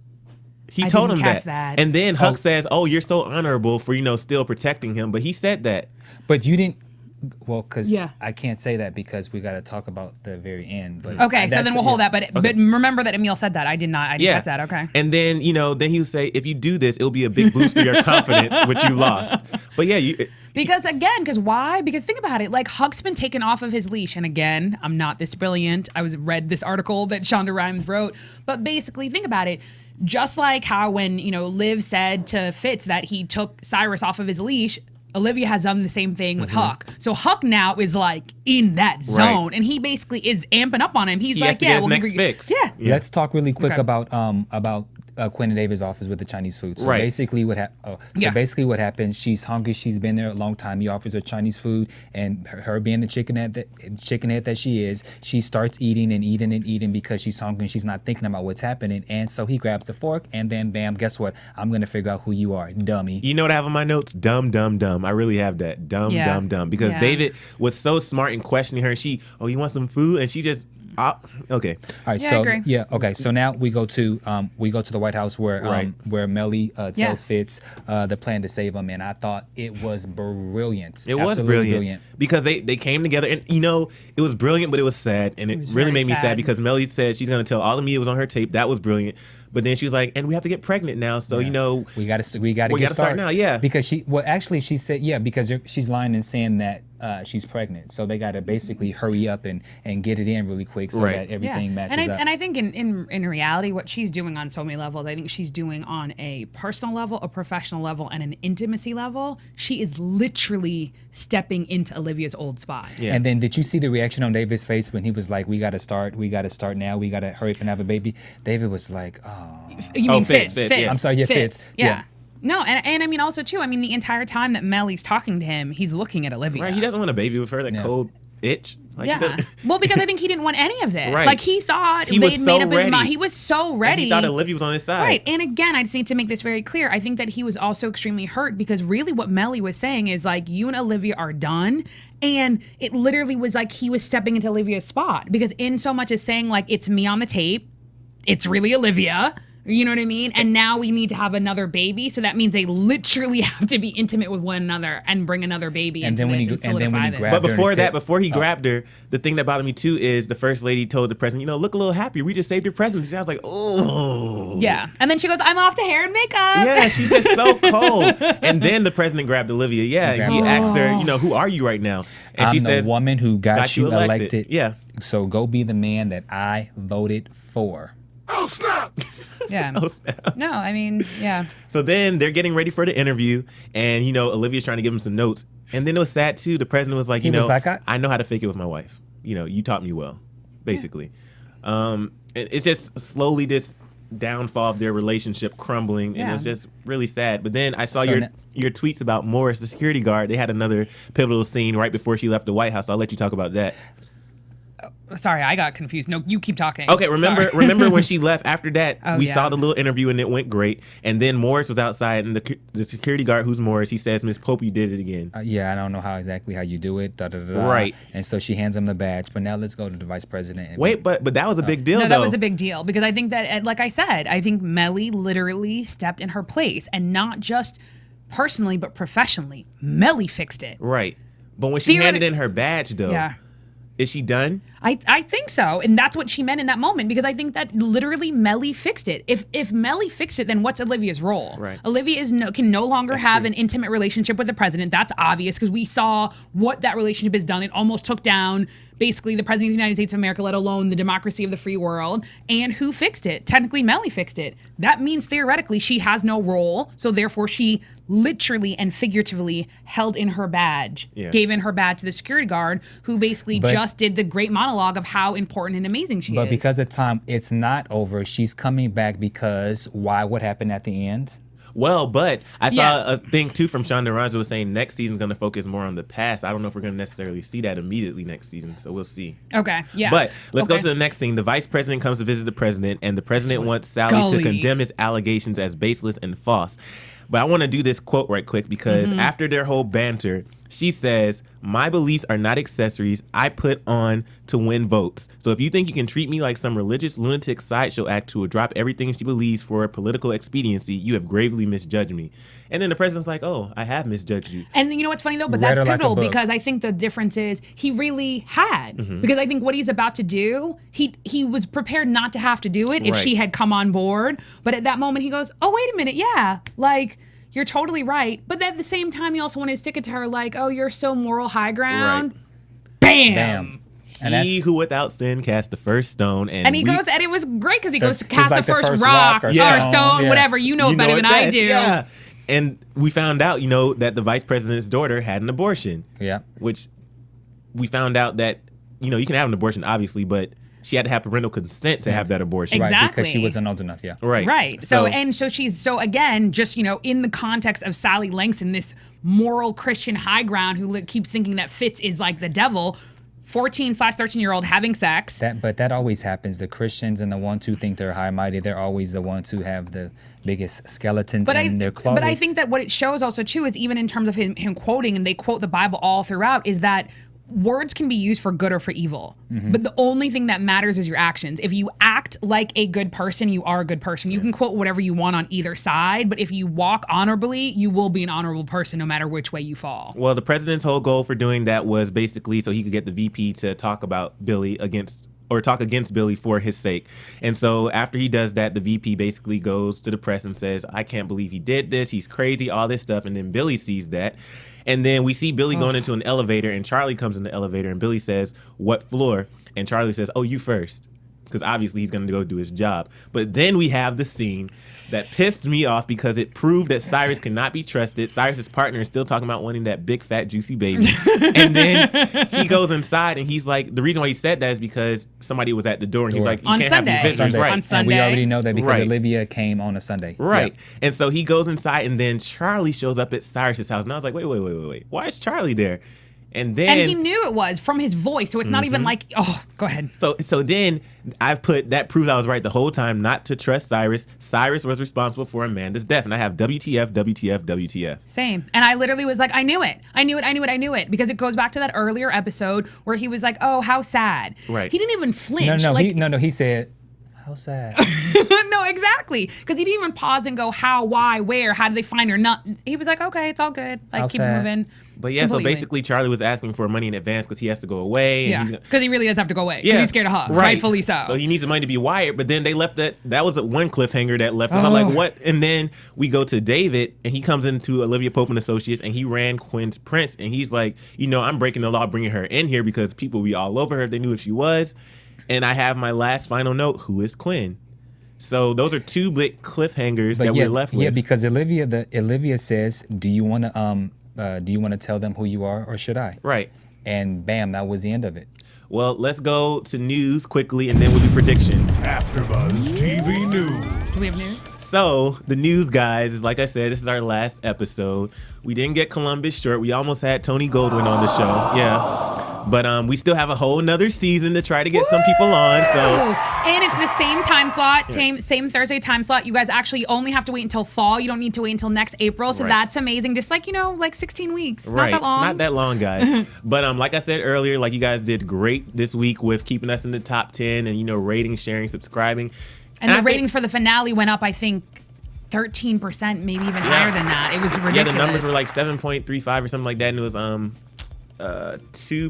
He told him that. And then Huck says, oh, you're so honorable for, you know, still protecting him. But he said that. But you didn't, well, because I can't say that because we got to talk about the very end. But okay, so then we'll hold that. But remember that Emile said that. I did not. I didn't catch that. Okay. And then, you know, then he would say, if you do this, it'll be a big boost for your confidence, which you lost. But yeah, Because why? Because think about it. Like, Huck's been taken off of his leash. And again, I'm not this brilliant. I read this article that Shonda Rhimes wrote. But basically, think about it. Just like how when, you know, Liv said to Fitz that he took Cyrus off of his leash, Olivia has done the same thing with Huck. So Huck now is like in that zone, and he basically is amping up on him. He's like, yeah, next fix. Yeah. Let's talk really quick about Quinn and David's office with the Chinese food. So Right. basically basically what happens, she's hungry, she's been there a long time, he offers her Chinese food, and her being the chicken head that she is, she starts eating and eating and eating because she's hungry and she's not thinking about what's happening. And so he grabs the fork and then bam, guess what? I'm gonna figure out who you are, dummy. You know what I have on my notes? Dumb, dumb, dumb. I really have that. Dumb, dumb, dumb. Because David was so smart in questioning her. You want some food? And she just, okay. All right. Yeah, so I agree. okay. So now we go to the White House where Mellie tells Fitz the plan to save him, and I thought it was brilliant. It was brilliant because they came together, and it was brilliant, but it was sad, and it really made me sad because Mellie said she's gonna tell all the media was on her tape. That was brilliant. But then she was like, and we have to get pregnant now, so we got to start now, because she said because she's lying and saying that she's pregnant, so they got to basically hurry up and get it in really quick so that everything matches up. And I think in reality, what she's doing on so many levels, I think she's doing on a personal level, a professional level, and an intimacy level. She is literally stepping into Olivia's old spot. Yeah. And then did you see the reaction on David's face when he was like, we got to start now, we got to hurry up and have a baby? David was like, oh. You mean Fitz? Yeah. I'm sorry, Fitz. Yeah. No, and I mean also too, the entire time that Mellie's talking to him, he's looking at Olivia. Right, he doesn't want a baby with her, that cold itch. Well, because I think he didn't want any of this. Right. Like he thought they'd made up his mind. He was so ready. And he thought Olivia was on his side. Right. And again, I just need to make this very clear. I think that he was also extremely hurt because really what Mellie was saying is like, you and Olivia are done. And it literally was like he was stepping into Olivia's spot because in so much as saying like, it's me on the tape, it's really Olivia. You know what I mean? And now we need to have another baby. So that means they literally have to be intimate with one another and bring another baby into this and solidify this. But before he grabbed her, the thing that bothered me too is the first lady told the president, look a little happier. We just saved your presidency. I was like, oh. Yeah. And then she goes, I'm off to hair and makeup. Yeah, she's just so cold. And then the president grabbed Olivia. Yeah, he asked her, who are you right now? And she says, the woman who got you elected. Yeah. So go be the man that I voted for. Oh, snap. Yeah. Oh, snap. No, yeah. So then they're getting ready for the interview, and, Olivia's trying to give him some notes. And then it was sad, too. The president was like, I know how to fake it with my wife. You taught me well, basically. It's just slowly this downfall of their relationship crumbling, and it was just really sad. But then I saw your tweets about Morris, the security guard. They had another pivotal scene right before she left the White House. So I'll let you talk about that. Sorry, I got confused. No, you keep talking. Okay, remember when she left after that, we saw the little interview and it went great. And then Morris was outside and the security guard, who's Morris, he says, Miss Pope, you did it again. I don't know how you do it. Right. And so she hands him the badge. But now let's go to the vice president. Wait, but that was a big deal, No, that was a big deal because I think that, like I said, I think Mellie literally stepped in her place and not just personally, but professionally. Mellie fixed it. Right. But when she handed in her badge, though, is she done? I think so. And that's what she meant in that moment because I think that literally Mellie fixed it. If Mellie fixed it, then what's Olivia's role? Right. Olivia can no longer have an intimate relationship with the president. That's obvious because we saw what that relationship has done. It almost took down basically the president of the United States of America, let alone the democracy of the free world. And who fixed it? Technically, Mellie fixed it. That means theoretically she has no role. So therefore she literally and figuratively held in her badge, gave in her badge to the security guard who basically just did the great monologue of how important and amazing she is. But because of time, it's not over. She's coming back because what happened at the end? Well, but I saw a thing, too, from Shonda Rhimes was saying next season's going to focus more on the past. I don't know if we're going to necessarily see that immediately next season, so we'll see. Okay, yeah. But let's go to the next scene. The vice president comes to visit the president, and the president wants Sally to condemn his allegations as baseless and false. But I want to do this quote right quick because after their whole banter, she says, my beliefs are not accessories I put on to win votes. So if you think you can treat me like some religious lunatic sideshow act who will drop everything she believes for political expediency, you have gravely misjudged me. And then the president's like, oh, I have misjudged you. And you know what's funny, though? But that's pivotal because I think the difference is he really had. Because I think what he's about to do, he was prepared not to have to do it if she had come on board. But at that moment, he goes, oh, wait a minute. Yeah, like, you're totally right. But at the same time, he also wanted to stick it to her like, oh, you're so moral high ground. Right. Bam. And he who without sin cast the first stone. And he goes, and it was great because he goes to cast like the first rock or stone, whatever. You know it better than I do. Yeah. And we found out, that the vice president's daughter had an abortion. Yeah. Which we found out that, you can have an abortion, obviously, but she had to have parental consent to have that abortion. Exactly. Right, because she wasn't old enough, yeah. Right. So again, just, in the context of Sally Langston, this moral Christian high ground who keeps thinking that Fitz is like the devil, 14/13-year-old having sex. But that always happens. The Christians and the ones who think they're high mighty, they're always the ones who have the biggest skeletons in their closets. But I think that what it shows also too is, even in terms of him quoting, and they quote the Bible all throughout, is that words can be used for good or for evil. But the only thing that matters is your actions. If you act like a good person, you are a good person. You can quote whatever you want on either side, but if you walk honorably, you will be an honorable person no matter which way you fall. Well, the president's whole goal for doing that was basically so he could get the VP to talk against Billy for his sake. And so after he does that, the VP basically goes to the press and says, I can't believe he did this. He's crazy, all this stuff. And then Billy sees that. And then we see Billy going into an elevator, and Charlie comes in the elevator, and Billy says, what floor? And Charlie says, oh, you first. Because obviously he's going to go do his job. But then we have the scene that pissed me off because it proved that Cyrus cannot be trusted. Cyrus's partner is still talking about wanting that big, fat, juicy baby. And then he goes inside, and he's like, the reason why he said that is because somebody was at the door, and he's like, you can't have these visitors. Sunday. Right. On Sunday. And we already know that because Olivia came on a Sunday. Right. Yeah. And so he goes inside, and then Charlie shows up at Cyrus's house. And I was like, wait. Why is Charlie there? And then he knew it was from his voice, so it's not even like, oh, go ahead. So then I've put that proves I was right the whole time not to trust Cyrus. Cyrus was responsible for Amanda's death, and I have WTF. Same. And I literally was like, I knew it, because it goes back to that earlier episode where he was like, oh, how sad. Right. He didn't even flinch. He said, how sad. No, exactly. Because he didn't even pause and go, how, why, where, how did they find her? Not. He was like, okay, it's all good. Like, how keep sad. it moving. But yeah, so basically Charlie was asking for money in advance because he has to go away. Yeah, because he really does have to go away. Because he's scared of Huck. Right. Rightfully so. So he needs the money to be wired. But then they left that was one cliffhanger that left. I'm like, what? And then we go to David, and he comes into Olivia Pope and Associates, and he ran Quinn's prince. And he's like, I'm breaking the law bringing her in here because people will be all over her if they knew who she was. And I have my last final note. Who is Quinn? So those are two big cliffhangers that we're left with. Yeah, because Olivia says, do you want to tell them who you are, or should I? Right. And bam, that was the end of it. Well, let's go to news quickly, and then we'll do predictions. AfterBuzz TV News. Do we have news? So the news, guys, is like I said, this is our last episode. We didn't get Columbus short. We almost had Tony Goldwyn on the show. Yeah. But we still have a whole nother season to try to get some people on. So and it's the same time slot, same Thursday time slot. You guys actually only have to wait until fall. You don't need to wait until next April. So that's amazing. Just like, like 16 weeks. Right. Not that long. It's not that long, guys. But like I said earlier, like you guys did great this week with keeping us in the top 10 and, rating, sharing, subscribing. And the ratings for the finale went up, I think, 13%, maybe even higher than that. It was ridiculous. Yeah, the numbers were like 7.35 or something like that, and it was 2.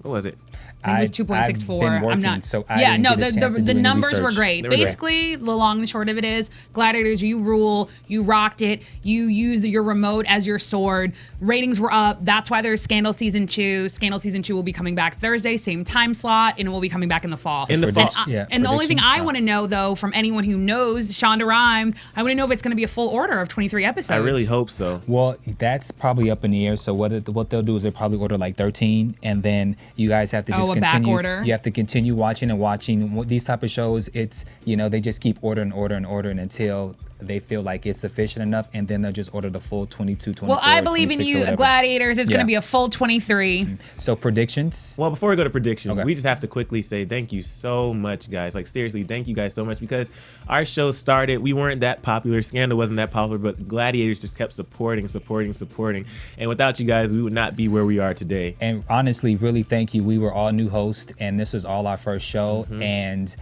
What was it? I think it was 2.64. I'm not. So I the numbers were great. They were Basically, the long and short of it is, Gladiators, you rule. You rocked it. You used your remote as your sword. Ratings were up. That's why there's Scandal Season 2. Scandal Season 2 will be coming back Thursday, same time slot, and it will be coming back in the fall. In the fall. And the only thing I want to know, though, from anyone who knows Shonda Rhimes, I want to know if it's going to be a full order of 23 episodes. I really hope so. Well, that's probably up in the air. So what they'll do is they'll probably order like 13, and then you guys have to just continue. Back order. You have to continue watching these type of shows. It's they just keep ordering until they feel like it's sufficient enough, and then they'll just order the full 22, 24. Well, I believe in you, Gladiators. It's going to be a full 23. So predictions. Well, before we go to predictions, we just have to quickly say thank you so much, guys. Like seriously, thank you guys so much, because our show started. We weren't that popular. Scandal wasn't that popular, but Gladiators just kept supporting. And without you guys, we would not be where we are today. And honestly, really thank you. We were all new hosts, and this is all our first show, and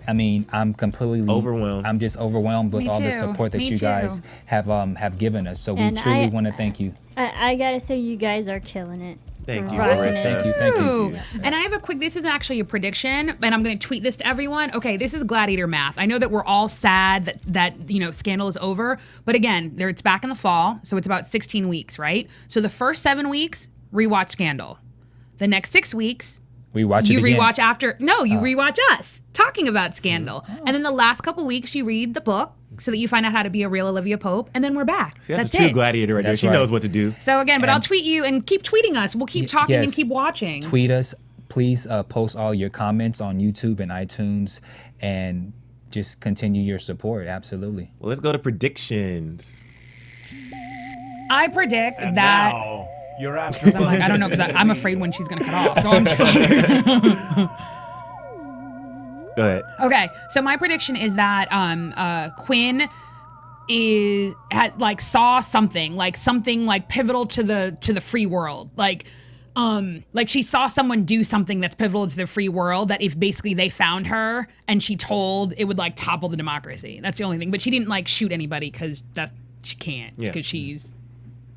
I mean, I'm completely overwhelmed. I'm just overwhelmed with all the support that you guys have given us. So we truly want to thank you. I gotta say, you guys are killing it. Thank you, Thank you. And I have this is actually a prediction, and I'm going to tweet this to everyone. Okay, this is Gladiator math. I know that we're all sad that Scandal is over, but again, it's back in the fall, so it's about 16 weeks, right? So the first 7 weeks, rewatch Scandal. The next 6 weeks, you rewatch after. No, you rewatch us talking about Scandal, and then the last couple weeks you read the book so that you find out how to be a real Olivia Pope, and then we're back. See, that's a true Gladiator right there. She knows what to do. So again, but I'll tweet you and keep tweeting us. We'll keep talking and keep watching. Tweet us. please post all your comments on YouTube and iTunes, and just continue your support. Absolutely. Well, let's go to predictions. I predict And that. now, you're after. I'm like, I don't know, because I'm afraid when she's gonna cut off. So I'm just like. Go ahead. Okay, so my prediction is that Quinn saw something like pivotal to the free world, like she saw someone do something that's pivotal to the free world, that if basically they found her and she told, it would like topple the democracy. That's the only thing. But she didn't like shoot anybody because she can't, because she's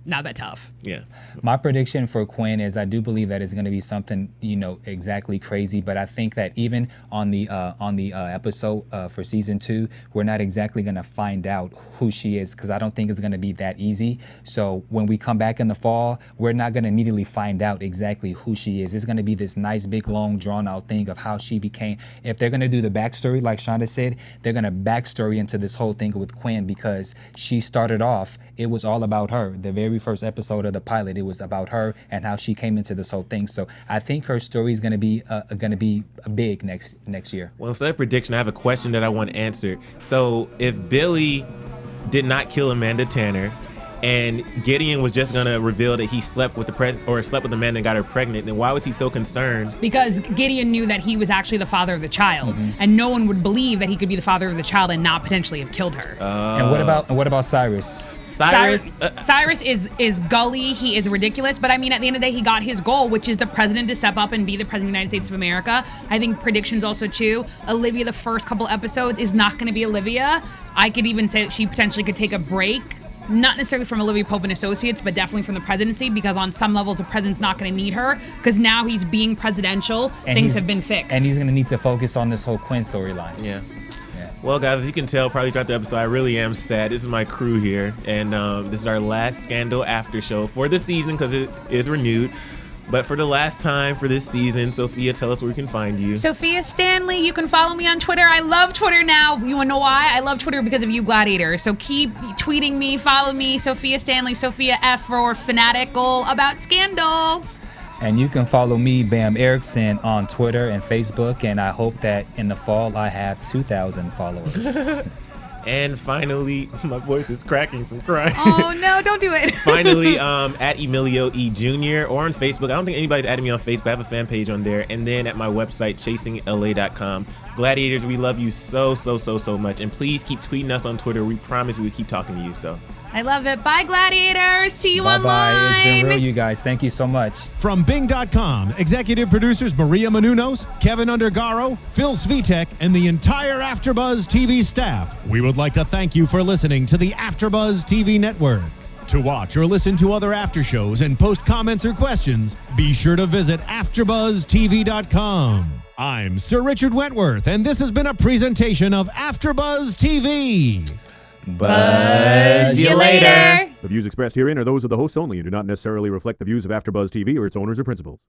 not that tough. Yeah. My prediction for Quinn is I do believe that it's going to be something, exactly crazy. But I think that even on the episode for season 2, we're not exactly going to find out who she is, because I don't think it's going to be that easy. So when we come back in the fall, we're not going to immediately find out exactly who she is. It's going to be this nice, big, long, drawn out thing of how she became. If they're going to do the backstory, like Shonda said, they're going to backstory into this whole thing with Quinn, because she started off, it was all about her. The very first episode of the pilot, it was about her and how she came into this whole thing. So I think her story is going to be big next year. Well, instead of prediction, I have a question that I want answered. So if Billy did not kill Amanda Tanner, and Gideon was just gonna reveal that he slept with the man and got her pregnant, then why was he so concerned? Because Gideon knew that he was actually the father of the child, and no one would believe that he could be the father of the child and not potentially have killed her. And what about Cyrus? Cyrus is gully. He is ridiculous. But I mean, at the end of the day, he got his goal, which is the president to step up and be the president of the United States of America. I think predictions also too. Olivia, the first couple episodes, is not going to be Olivia. I could even say that she potentially could take a break. Not necessarily from Olivia Pope and Associates, but definitely from the presidency, because on some levels the president's not going to need her, because now he's being presidential. Things have been fixed. And he's going to need to focus on this whole Quinn storyline. Yeah. Well, guys, as you can tell probably throughout the episode, I really am sad. This is my crew here, and this is our last Scandal after show for the season, because it is renewed. But for the last time for this season, Sofia, tell us where we can find you. Sofia Stanley. You can follow me on Twitter. I love Twitter now. You want to know why? I love Twitter because of you gladiators. So keep tweeting me, follow me, Sofia Stanley, Sofia F for fanatical about Scandal. And you can follow me, Bamm Ericsen, on Twitter and Facebook. And I hope that in the fall I have 2,000 followers. And finally, my voice is cracking from crying. Oh, no, don't do it. Finally, at Emile Ennis Jr. or on Facebook. I don't think anybody's added me on Facebook. I have a fan page on there. And then at my website, chasingla.com. Gladiators, we love you so much. And please keep tweeting us on Twitter. We promise we'll keep talking to you. So I love it. Bye, gladiators. See you online. Bye-bye. It's been real, you guys. Thank you so much. From Bing.com, executive producers Maria Menounos, Kevin Undergaro, Phil Svitek, and the entire AfterBuzz TV staff, we would like to thank you for listening to the AfterBuzz TV network. To watch or listen to other after shows and post comments or questions, be sure to visit AfterBuzzTV.com. I'm Sir Richard Wentworth, and this has been a presentation of AfterBuzz TV. Buzz you later. The views expressed herein are those of the hosts only and do not necessarily reflect the views of AfterBuzz TV or its owners or principals.